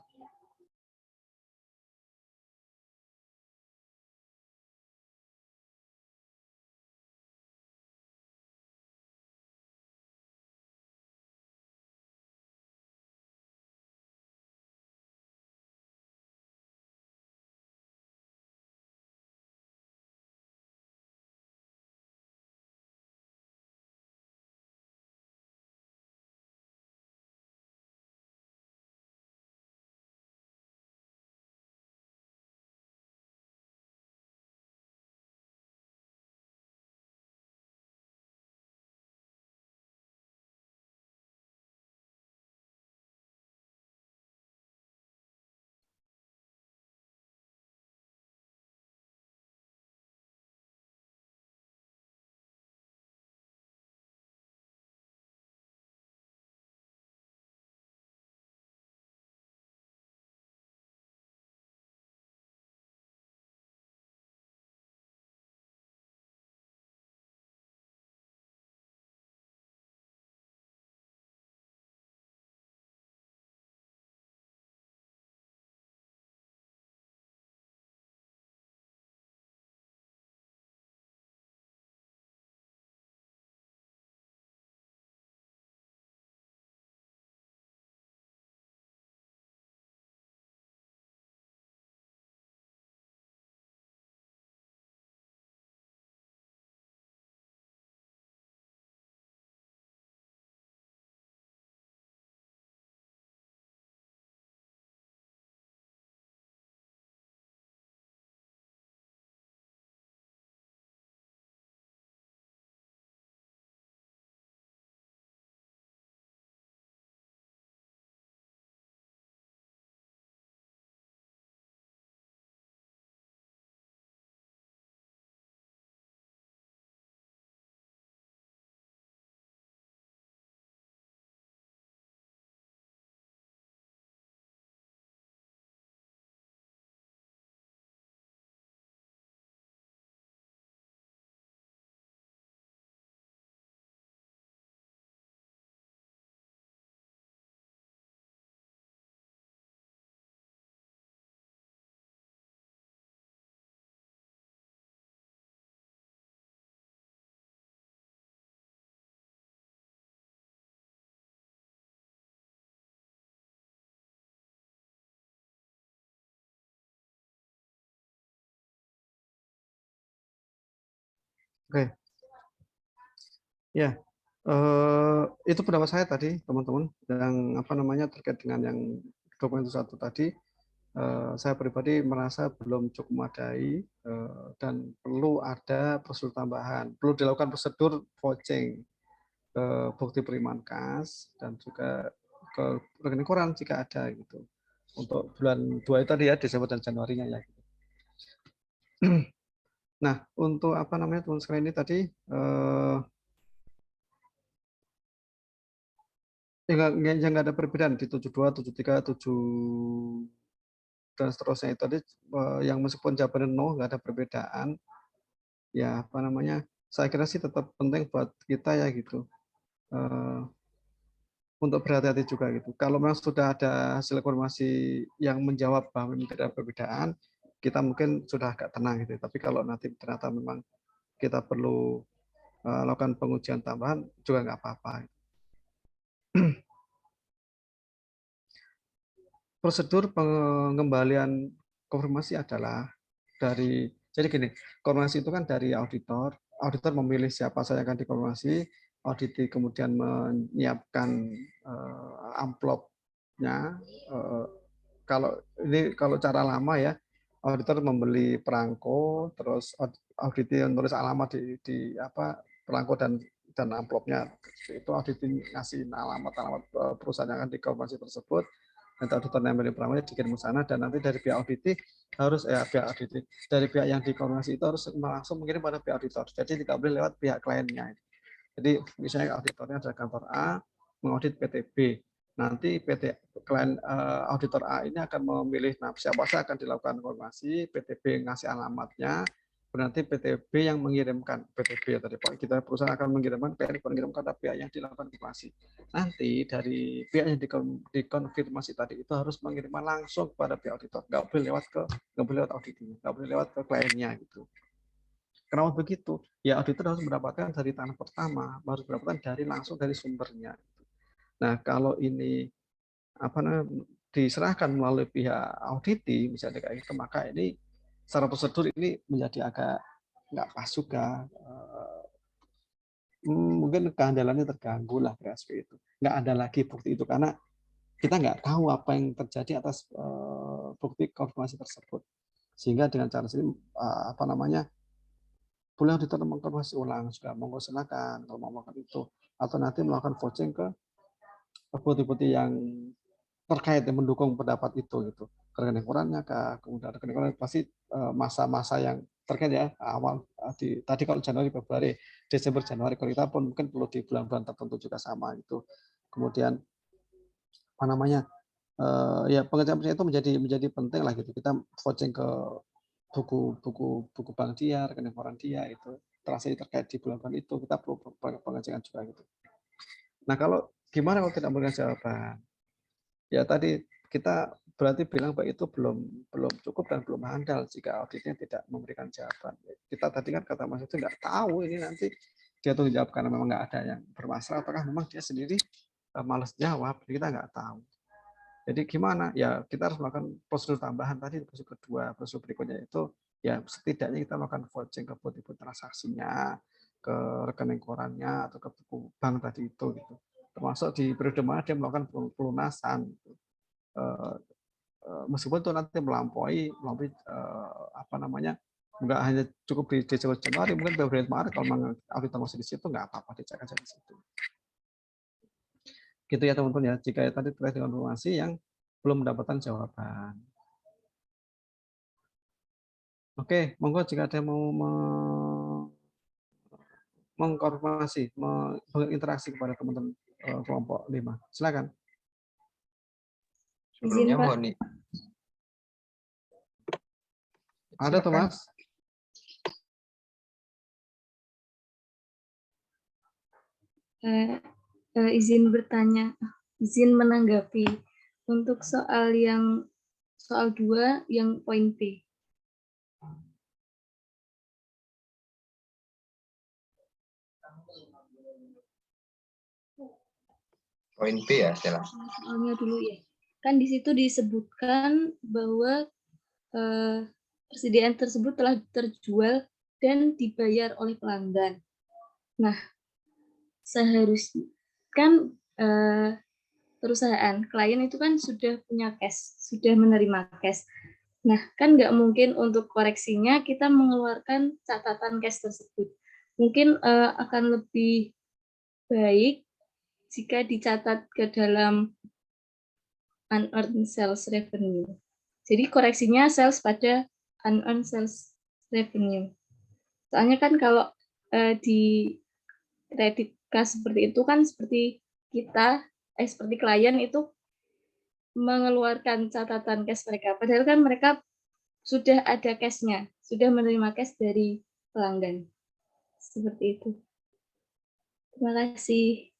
Speaker 5: Oke, ya, itu pendapat saya tadi, teman-teman, yang apa namanya terkait dengan yang dokumen satu tadi. Saya pribadi merasa belum cukup memadai dan perlu ada prosedur tambahan, perlu dilakukan prosedur vouching ke bukti penerimaan kas dan juga ke rekening koran jika ada gitu, untuk bulan 2 itu tadi ya, Desember dan Januarinya ya. Nah, untuk apa namanya teman sekalian ini tadi yang nggak ada perbedaan di 72, 73, 7 dan seterusnya itu tadi yang meskipun jawabannya no, nggak ada perbedaan. Ya apa namanya? Saya kira sih tetap penting buat kita ya gitu. Untuk berhati-hati juga gitu. Kalau memang sudah ada hasil konfirmasi yang menjawab bahwa memang tidak ada perbedaan, kita mungkin sudah agak tenang gitu. Tapi kalau nanti ternyata memang kita perlu lakukan pengujian tambahan juga nggak apa-apa. Prosedur pengembalian konfirmasi adalah jadi gini, konfirmasi itu kan dari auditor memilih siapa saja yang akan dikonfirmasi, auditi kemudian menyiapkan amplopnya. Kalau cara lama ya, auditor membeli perangko, terus auditi nulis alamat di perangko dan amplopnya. Itu auditi ngasih alamat perusahaan yang akan dikonfirmasi tersebut. Nanti auditor nempelin perangkonya dikirim ke sana, dan nanti dari pihak auditi harus dari pihak yang dikonfirmasi itu harus langsung mengirim pada pihak auditor. Jadi tidak boleh lewat pihak kliennya. Jadi misalnya auditornya adalah kantor A mengaudit PT B. Nanti klien auditor A ini akan memilih siapa saja akan dilakukan konfirmasi, PT B ngasih alamatnya, berarti PT B yang mengirimkan, PT B tadi kita perusahaan akan mengirimkan, klien mengirimkan pada pihak yang dilakukan konfirmasi. Nanti dari pihak yang dikonfirmasi tadi itu harus mengirimkan langsung kepada pihak auditor, nggak boleh lewat auditnya, nggak boleh lewat ke kliennya gitu. Kenapa begitu? Ya auditor harus mendapatkan dari tangan pertama, harus mendapatkan langsung dari sumbernya. Nah, kalau ini diserahkan melalui pihak auditi, misalnya kayak gitu, maka ini secara prosedur ini menjadi agak nggak pas juga. Mungkin keandalannya terganggu lah seperti itu. Nggak ada lagi bukti itu karena kita nggak tahu apa yang terjadi atas bukti konfirmasi tersebut. Sehingga dengan cara ini boleh auditor mengkonfirmasi ulang, sudah monggo silakan kalau mau melakukan itu, atau nanti melakukan vouching ke bukti-bukti yang terkait yang mendukung pendapat itu gitu. Rekening korannya kemudian rekening koran pasti masa-masa yang terkait ya, awal tadi kalau Januari, Februari, Desember, Januari, kalau kita pun mungkin perlu di bulan-bulan tertentu juga sama itu. Kemudian ya pengecekan itu menjadi penting lah gitu. Kita vouching ke buku bank dia, rekening koran dia itu transaksi terkait di bulan-bulan itu kita perlu pengecekan juga gitu. Nah, kalau gimana kalau tidak memberikan jawaban? Ya tadi kita berarti bilang bahwa itu belum cukup dan belum handal jika auditnya tidak memberikan jawaban. Kita tadi kan kata Mas itu nggak tahu ini nanti dia tuh jawab karena memang nggak ada yang bermasalah, apakah memang dia sendiri malas jawab, kita nggak tahu. Jadi gimana? Ya kita harus melakukan prosedur tambahan tadi, prosedur kedua, prosedur berikutnya itu ya setidaknya kita melakukan vouching ke bukti transaksinya, ke rekening korannya atau ke buku bank tadi itu gitu. Termasuk di periode mana dia melakukan pelunasan. Gitu. Meskipun itu nanti melampaui nggak hanya cukup di Desember Januari, mungkin Februari Maret kalau memang auditor masih di situ nggak apa-apa dicek aja di situ. Gitu ya teman-teman ya, jika tadi terkait dengan informasi yang belum mendapatkan jawaban. Oke, monggo jika ada yang mau mengkonfirmasi, berinteraksi kepada teman-teman kelompok 5. Silakan.
Speaker 2: Sebelumnya mohon nih.
Speaker 5: Ada tuh Mas?
Speaker 6: Izin bertanya, izin menanggapi untuk soal 2 yang poin B.
Speaker 2: Poin B ya, Stella.
Speaker 6: Soalnya dulu ya. Kan di situ disebutkan bahwa persediaan tersebut telah terjual dan dibayar oleh pelanggan. Nah, seharusnya kan perusahaan klien itu kan sudah punya cash, sudah menerima cash. Nah, kan nggak mungkin untuk koreksinya kita mengeluarkan catatan cash tersebut. Mungkin akan lebih baik jika dicatat ke dalam unearned sales revenue. Jadi koreksinya sales pada unearned sales revenue. Soalnya kan kalau di kredit kas seperti itu kan seperti seperti klien itu mengeluarkan catatan cash mereka. Padahal kan mereka sudah ada cash-nya, sudah menerima cash dari pelanggan. Seperti itu. Terima kasih.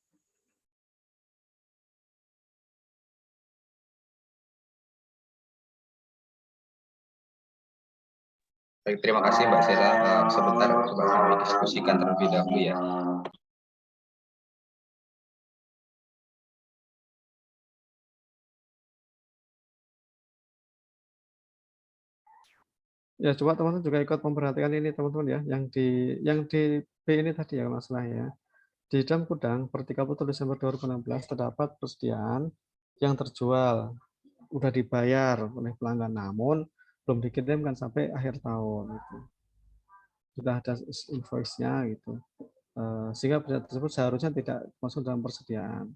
Speaker 2: Baik, terima kasih Mbak Sela. Sebentar coba kami diskusikan terlebih dahulu ya.
Speaker 5: Ya, coba teman-teman juga ikut memperhatikan ini teman-teman ya, yang di B ini tadi ya masalah ya. Di dalam gudang per 30 Desember 2016 terdapat persediaan yang terjual, udah dibayar oleh pelanggan, namun belum dikirimkan sampai akhir tahun. Gitu. Sudah ada invoice-nya gitu. Sehingga persediaan tersebut seharusnya tidak masuk dalam persediaan.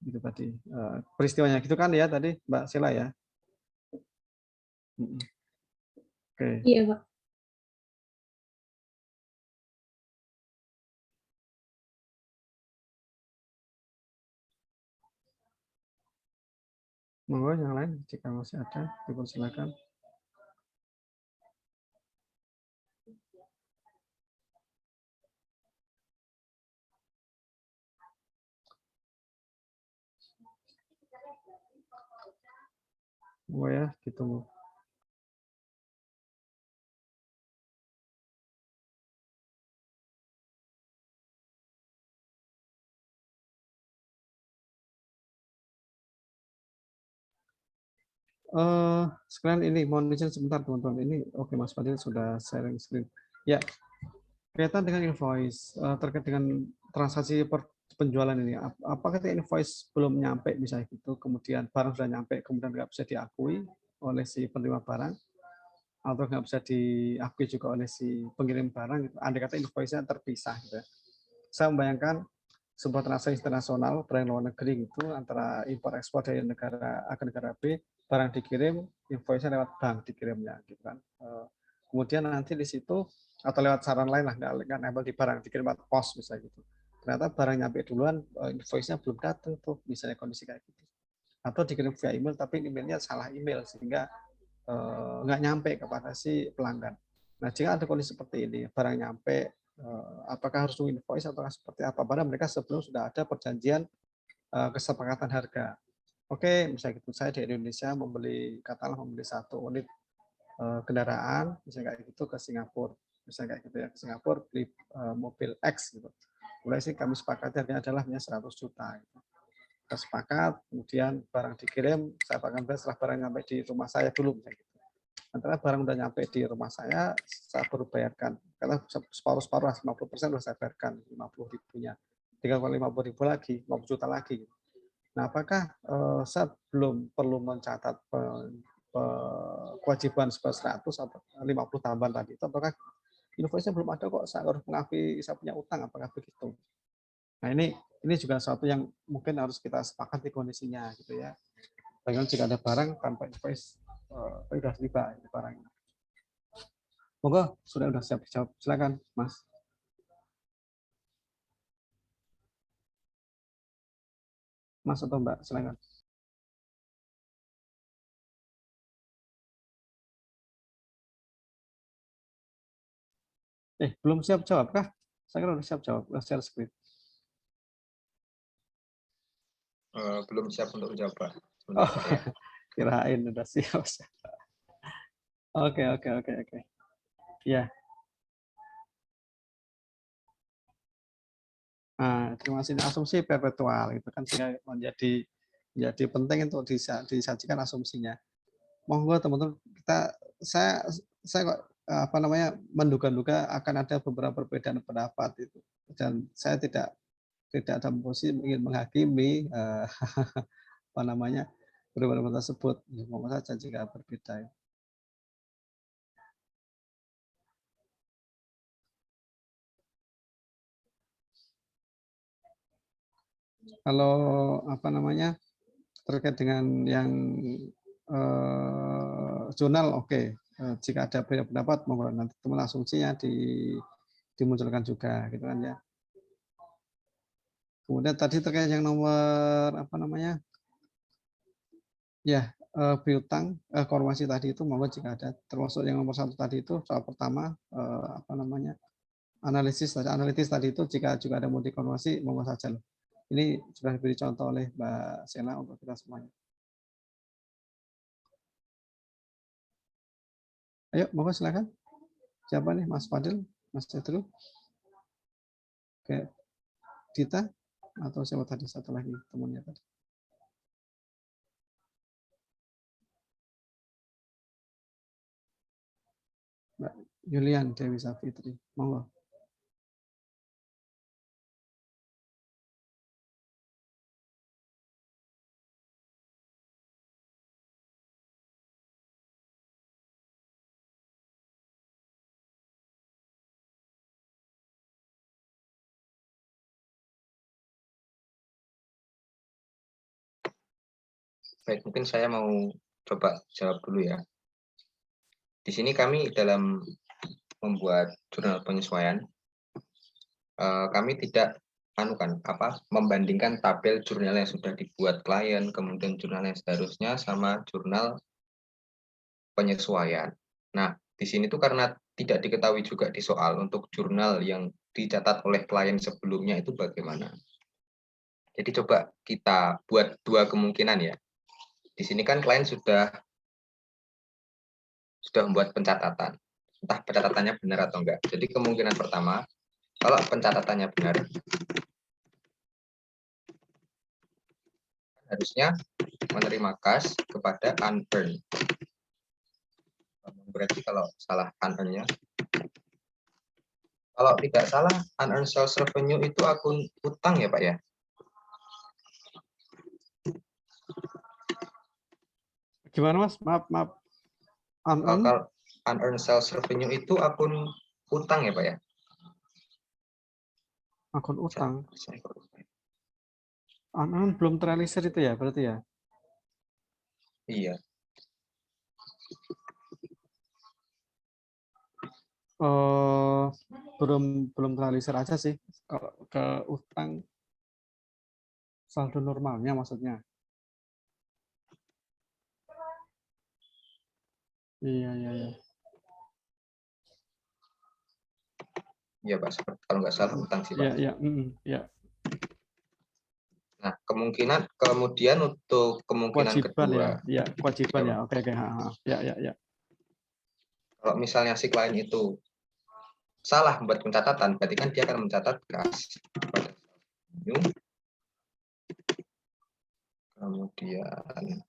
Speaker 5: Gitu tadi. Peristiwanya gitu kan ya tadi Mbak Sela ya. Oke.
Speaker 6: Iya, Pak.
Speaker 5: Monggo yang lain jika masih ada dipersilakan. Oh ya, ditunggu. Sekalian ini mohon izin sebentar teman-teman. Ini oke Mas Fadil sudah sharing screen. Ya, kaitan dengan invoice terkait dengan transaksi penjualan ini. Apakah invoice belum nyampe bisa gitu, kemudian barang sudah nyampe, kemudian nggak bisa diakui oleh si penerima barang, atau nggak bisa diakui juga oleh si pengirim barang, gitu. Andai kata invoice-nya terpisah. Gitu. Saya membayangkan sebuah transaksi internasional barang luar negeri itu antara impor ekspor dari negara A ke negara B, barang dikirim, invoice-nya lewat bank dikirimnya, gitu kan. Kemudian nanti di situ atau lewat saran lain lah, nggak nempel di barang, dikirim lewat pos misalnya gitu. Ternyata barang nyampe duluan, invoice-nya belum datang tuh, misalnya kondisi kayak gitu. Atau dikirim via email, tapi emailnya salah email sehingga nggak nyampe kepada si pelanggan. Nah, jika ada kondisi seperti ini, barang nyampe, apakah harus invoice atau seperti apa? Padahal mereka sebelum sudah ada perjanjian kesepakatan harga. Oke, misalnya gitu, saya di Indonesia katakanlah membeli 1 unit kendaraan, misalnya kayak gitu ke Singapura, misalnya kayak gitu ya, ke Singapura beli mobil X gitu. Mulai sih kami sepakati harganya adalah 100 juta. Gitu. Kita sepakat, kemudian barang dikirim, saya akan bayar setelah barang sampai di rumah saya dulu, misalnya gitu. Antara barang udah nyampe di rumah saya baru bayarkan. Karena separuh-separuh, 50% udah saya bayarkan, 50 ribunya. Tinggal 50 ribu lagi, 50 juta lagi. Nah, apakah saya belum perlu mencatat kewajiban sebesar 100 atau 50 tambahan tadi itu, apakah invoice-nya belum ada kok, saya harus mengakui saya punya utang, apakah begitu? Nah, ini juga sesuatu yang mungkin harus kita sepakati kondisinya gitu ya. Bagaimana jika ada barang tanpa invoice sudah tiba ini barangnya. Monggo, sudah siap dijawab. Silakan, Mas. Mas atau Mbak, silakan. Belum siap jawab kah? Saya kira sudah siap jawab, sudah share screen.
Speaker 2: Belum siap untuk jawab, Pak.
Speaker 5: Oh, kirain sudah siap. Oke. Ya. Nah, terima kasih. Asumsi perpetual itu kan menjadi penting untuk disajikan asumsinya. Monggo teman-teman, saya kok menduga-duga akan ada beberapa perbedaan pendapat itu, dan saya tidak dalam posisi ingin menghakimi perbedaan tersebut. Monggo saja jika berbeda. Kalau apa namanya terkait dengan yang jurnal, oke. Jika ada beda pendapat, monggo nanti teman asumsinya dimunculkan juga, gitu kan ya. Kemudian tadi terkait yang nomor apa namanya, ya piutang kormasi tadi itu, monggo jika ada, termasuk yang nomor 1 tadi itu soal pertama apa namanya analitis tadi itu, jika juga ada mau dikonfirmasi monggo saja loh. Ini sudah diberi contoh oleh Mbak Sena untuk kita semuanya. Ayo, monggo silakan. Siapa nih, Mas Fadil, Mas Cetru, Oke, Dita, atau siapa tadi satu lagi temannya tadi? Mbak Yulian Dewi Safitri, monggo.
Speaker 2: Baik, mungkin saya mau coba jawab dulu ya. Di sini kami dalam membuat jurnal penyesuaian, kami tidak membandingkan tabel jurnal yang sudah dibuat klien, kemudian jurnal yang seharusnya sama jurnal penyesuaian. Nah, di sini tuh karena tidak diketahui juga di soal untuk jurnal yang dicatat oleh klien sebelumnya itu bagaimana. Jadi coba kita buat dua kemungkinan ya. Di sini kan klien sudah membuat pencatatan. Entah pencatatannya benar atau enggak. Jadi kemungkinan pertama, kalau pencatatannya benar, harusnya menerima kas kepada unearned. Berarti kalau salah unearned-nya, kalau tidak salah unearned sales revenue itu akun utang ya Pak ya?
Speaker 5: Gimana Mas? Maaf.
Speaker 2: Kalau unearned sales revenue itu akun utang ya Pak ya?
Speaker 5: Akun utang. Belum terrealisir itu ya, berarti ya?
Speaker 2: Iya.
Speaker 5: Belum terrealisir aja sih. Kalau ke utang saldo normalnya maksudnya. Iya.
Speaker 2: Iya Pak, kalau nggak salah utang sih Pak.
Speaker 5: Iya.
Speaker 2: Nah, kemudian untuk kemungkinan
Speaker 5: Kewajiban
Speaker 2: kedua.
Speaker 5: ya, kewajiban ya. Oke. Ya.
Speaker 2: Kalau misalnya si klien itu salah membuat pencatatan, berarti kan dia akan mencatat kas pada revenue. Kemudian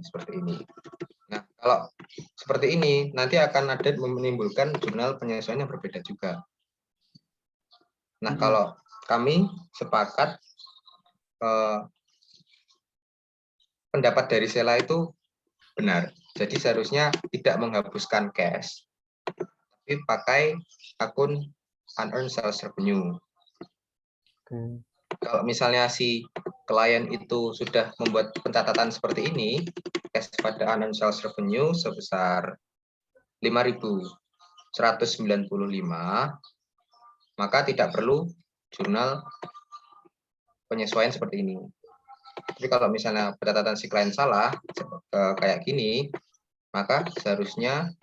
Speaker 2: seperti ini. Nah, kalau seperti ini nanti akan ada menimbulkan jurnal penyesuaian yang berbeda juga. Nah, kalau kami sepakat pendapat dari Sela itu benar. Jadi seharusnya tidak menghapuskan cash, tapi pakai akun unearned sales revenue. Kalau misalnya si klien itu sudah membuat pencatatan seperti ini, cash pada unearned sales revenue sebesar 5.195, maka tidak perlu jurnal penyesuaian seperti ini. Tapi kalau misalnya pencatatan si klien salah, kayak gini, maka seharusnya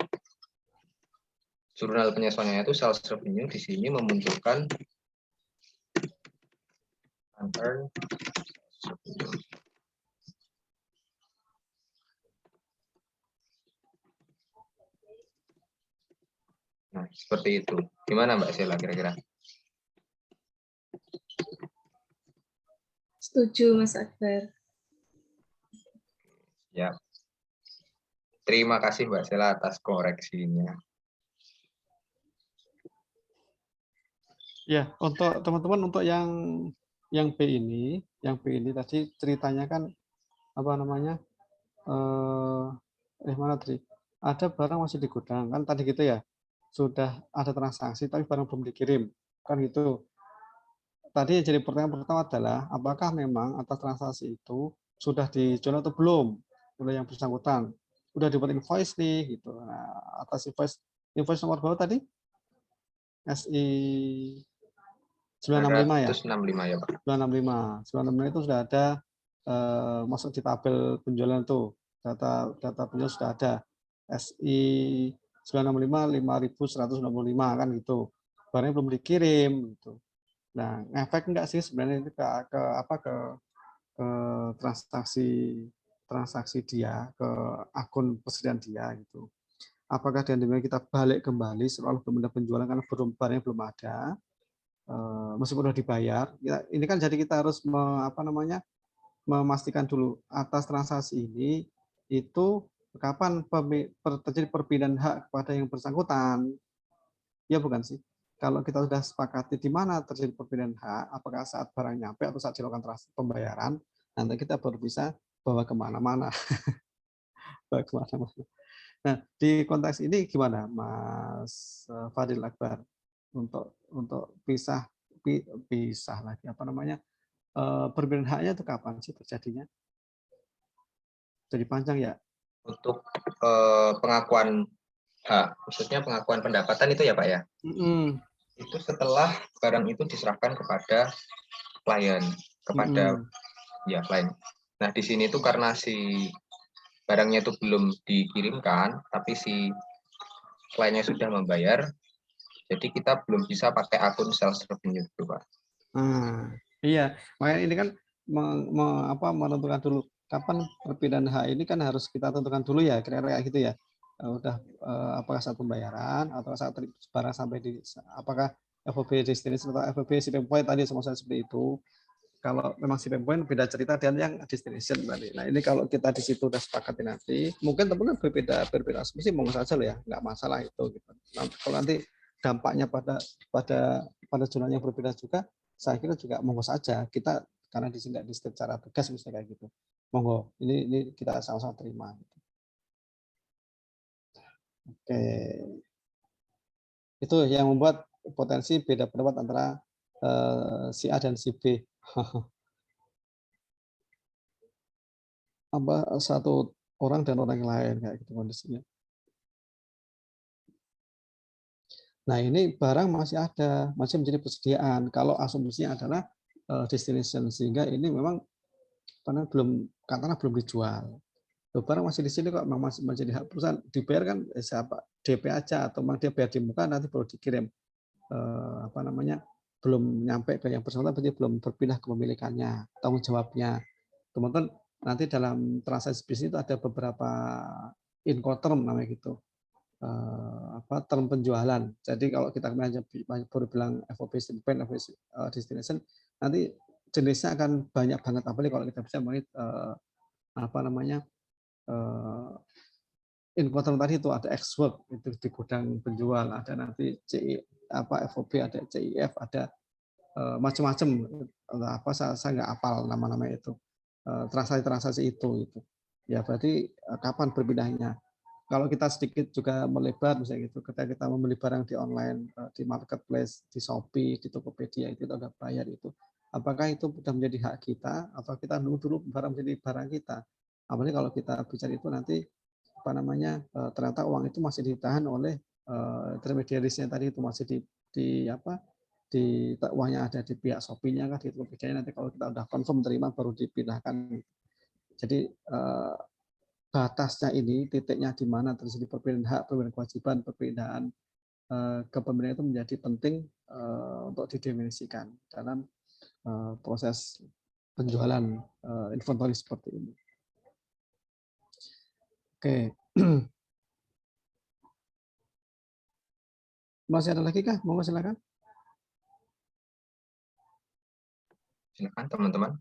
Speaker 2: jurnal penyesuaiannya itu sales revenue di sini memunculkan unearned revenue. Nah, seperti itu. Gimana Mbak Sela kira-kira?
Speaker 6: Setuju, Mas Akbar.
Speaker 2: Ya. Terima kasih Mbak Sela atas koreksinya.
Speaker 5: Ya, untuk teman-teman, untuk yang B ini tadi ceritanya kan apa namanya? Mana tadi? Ada barang masih di gudang kan tadi gitu ya. sudah ada transaksi tapi barang belum dikirim, kan gitu. Tadi yang jadi pertanyaan pertama adalah apakah memang atas transaksi itu sudah dijual atau belum oleh yang bersangkutan. Udah dibuat invoice nih gitu. Nah, atas invoice nomor berapa tadi? SI 965 ya?
Speaker 2: 965 ya Pak.
Speaker 5: 965 itu sudah ada masuk di tabel penjualan tuh. Data penjualan sudah ada. SI 965 5.165 kan gitu. Barangnya belum dikirim gitu. Nah, efek enggak sih sebenarnya itu ke transaksi dia, ke akun persediaan dia gitu. Apakah dengan kita balik kembali seolah belum ada penjualan karena barangnya belum ada, meskipun sudah dibayar. Ini kan jadi kita harus memastikan dulu atas transaksi ini itu kapan terjadi perpindahan hak kepada yang bersangkutan. Ya bukan sih? Kalau kita sudah sepakati di mana terjadi perpindahan hak, apakah saat barang nyampe atau saat dilakukan pembayaran, nanti kita baru bisa bawa kemana-mana. Bawa kemana-mana. Nah, di konteks ini gimana, Mas Fadil Akbar, untuk pisah lagi perpindahan haknya itu kapan sih terjadinya? Jadi panjang ya?
Speaker 2: Untuk pengakuan hak, khususnya pengakuan pendapatan itu ya Pak ya? Itu setelah barang itu diserahkan kepada klien, ya klien. Nah di sini tuh karena si barangnya itu belum dikirimkan, tapi si kliennya sudah membayar, jadi kita belum bisa pakai akun sales revenue itu Pak.
Speaker 5: Iya, makanya ini kan menentukan dulu kapan perpindahan hak ini kan harus kita tentukan dulu ya, kira-kira gitu ya. Udah apakah saat pembayaran atau saat barang sampai di apakah FOB destination atau FOB shipping point tadi sama saya seperti itu. Kalau memang shipping point beda cerita dengan yang destination tadi. Nah ini kalau kita di situ udah sepakati nanti, mungkin teman-teman berbeda asumsi monggo saja loh ya, nggak masalah itu. Gitu. Nah, kalau nanti dampaknya pada zona yang berbeda juga, saya kira juga monggo saja kita karena di sini tidak secara tegas misalnya kayak gitu. Monggo, ini kita sama-sama terima. Oke, itu yang membuat potensi beda pendapat antara si A dan si B. Satu orang dan orang yang lain kayak gitu kondisinya. Nah ini barang masih ada, masih menjadi persediaan. Kalau asumsinya adalah destination, sehingga ini memang karena belum dijual. Barang masih di sini kok, memang masih menjadi hak perusahaan. Dibayar kan siapa? DP aja atau memang dia bayar di muka nanti baru dikirim belum nyampe ke yang bersangkutan, berarti belum berpindah kepemilikannya, tanggung jawabnya. Teman-teman nanti dalam transaksi bisnis itu ada beberapa incoterm namanya gitu. Term penjualan. Jadi kalau kita baru bilang FOB shipping, FOB destination, nanti jenisnya akan banyak banget. Apalagi kalau kita bisa melihat incoterm tadi itu ada ex-work itu di gudang penjual, ada nanti FOB, ada CIF, ada macam-macam. Saya nggak hafal nama-nama itu. Transaksi-transaksi itu. Ya berarti kapan berpindahnya? Kalau kita sedikit juga melebar misalnya gitu, ketika kita membeli barang di online, di marketplace, di Shopee, di Tokopedia itu kita udah bayar itu. Apakah itu sudah menjadi hak kita atau kita nunggu dulu barang menjadi barang kita? Apalagi kalau kita bicara itu nanti ternyata uang itu masih ditahan oleh intermediarisnya tadi, itu masih uangnya ada di pihak Shopee-nya kan, di Tokopedia. Nanti kalau kita udah confirm terima baru dipindahkan. Jadi batasnya ini, titiknya di mana terjadi perpindahan hak, perpindahan kewajiban, perpindahan kepemilikan itu menjadi penting untuk didefinisikan dalam proses penjualan inventory seperti ini. Oke. Masih ada lagi kah? Mau silakan.
Speaker 2: Silakan teman-teman.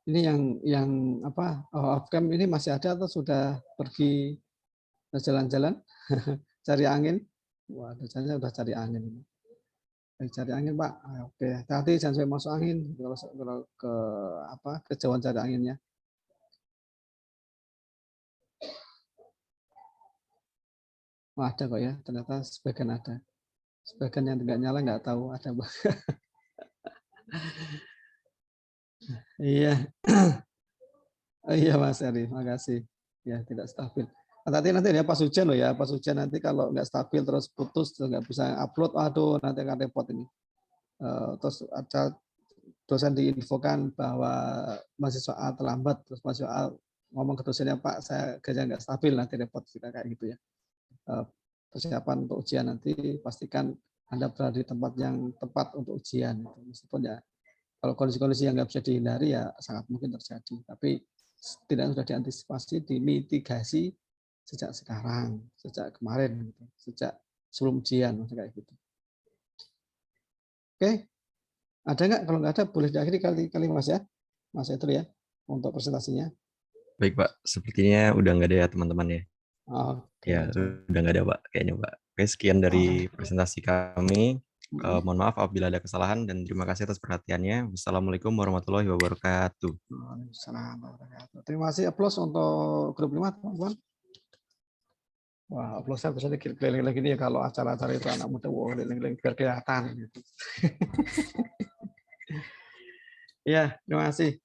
Speaker 5: Ini yang off cam ini masih ada atau sudah pergi jalan-jalan cari angin? Wah, udah cari angin ini. Baik, cari angin Pak. Oke, hati-hati jangan sampai masuk angin kalau ke apa kejauhan cari anginnya. Oh, ada kok ya, ternyata sebagian ada. Sebagian yang tidak nyala nggak tahu ada Pak. Iya. Oh, iya Mas Eri, makasih. Ya tidak stabil. Nanti ya pas hujan loh ya, pas hujan nanti kalau nggak stabil terus putus terus nggak bisa upload, aduh nanti akan repot ini. Terus ada dosen diinfokan bahwa mahasiswa A terlambat, terus mahasiswa A ngomong ke dosennya Pak, saya kerja nggak stabil, nanti repot kita kayak gitu ya. Persiapan untuk ujian nanti pastikan Anda berada di tempat yang tepat untuk ujian. Meskipun ya kalau kondisi-kondisi yang nggak bisa dihindari ya sangat mungkin terjadi. Tapi setidaknya sudah diantisipasi, dimitigasi sejak sekarang, sejak kemarin, gitu. Sejak sebelum ujian, kayak gitu. Oke, ada nggak? Kalau nggak ada, boleh diakhiri kali Mas ya, Mas itu ya, untuk presentasinya.
Speaker 4: Baik Pak, sepertinya udah nggak ada ya teman-teman ya.
Speaker 5: Oke,
Speaker 4: Ya, udah nggak ada Pak, kayaknya Pak. Oke, sekian dari presentasi kami. Mohon maaf apabila ada kesalahan dan terima kasih atas perhatiannya. Wassalamualaikum warahmatullahi wabarakatuh.
Speaker 5: Waalaikumsalam warahmatullahi wabarakatuh. Terima kasih aplaus untuk grup 5 teman-teman. Wah, aplausnya bisa keliling lagi nih ya kalau acara-acara itu anak muda, wah keliling-keliling biar kelihatan. Gitu. Ya, terima kasih.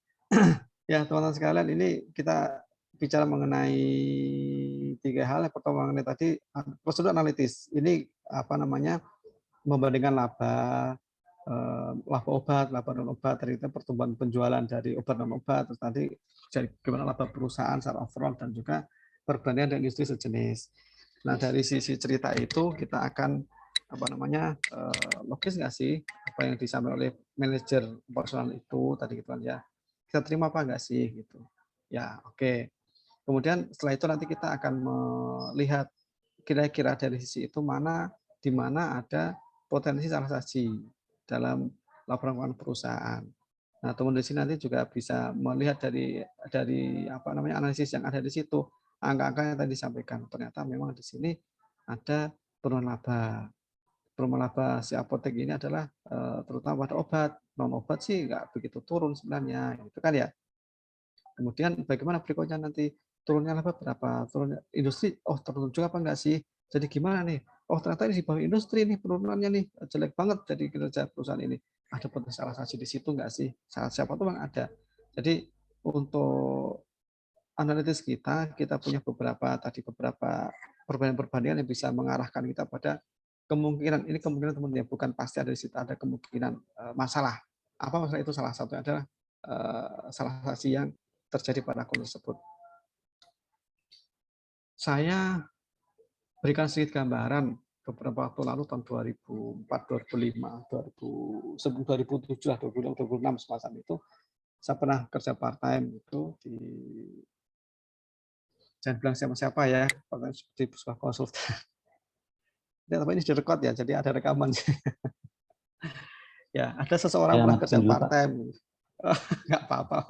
Speaker 5: Ya, teman-teman sekalian, ini kita bicara mengenai 3 hal. Yang pertama mengenai tadi prosedur analitis. Ini apa namanya? Membandingkan laba obat, laba non obat, ternyata pertumbuhan penjualan dari obat non obat, terus tadi bagaimana laba perusahaan secara overall dan juga perbandingan dengan industri sejenis. Nah dari sisi cerita itu kita akan apa namanya logis nggak sih apa yang disampaikan oleh manajer operasional itu tadi gitu kan ya, kita terima apa nggak sih gitu ya. Oke, kemudian setelah itu nanti kita akan melihat kira-kira dari sisi itu di mana ada potensi salah saji dalam laporan keuangan perusahaan. Nah, teman di sini nanti juga bisa melihat dari apa namanya analisis yang ada di situ, angka-angka yang tadi disampaikan. Ternyata memang di sini ada penurunan laba. Penurunan laba si apotek ini adalah terutama pada obat, non obat sih nggak begitu turun sebenarnya, gitu kan ya. Kemudian bagaimana berikutnya nanti turunnya laba berapa, turunnya industri, oh turun juga apa enggak sih? Jadi gimana nih? Oh ternyata ini di bawah industri nih penurunannya nih jelek banget jadi kinerja perusahaan ini. Ada potensi salah satu di situ enggak sih? Siapa tuh bang ada. Jadi untuk analitis kita punya beberapa perbandingan yang bisa mengarahkan kita pada kemungkinan teman-teman ya, bukan pasti ada di situ, ada kemungkinan masalah. Apa masalah itu? Salah satunya adalah salah satu yang terjadi pada akun tersebut. Saya berikan sedikit gambaran beberapa waktu lalu tahun 2004, 2005, 2007 lah, 2006 semacam itu. Saya pernah kerja part time itu di, jangan bilang siapa-siapa ya, di sebuah konsultan. Ya, tapi ini direkod ya, jadi ada rekaman. Ya, ada seseorang pernah kerja part time. Nggak apa-apa.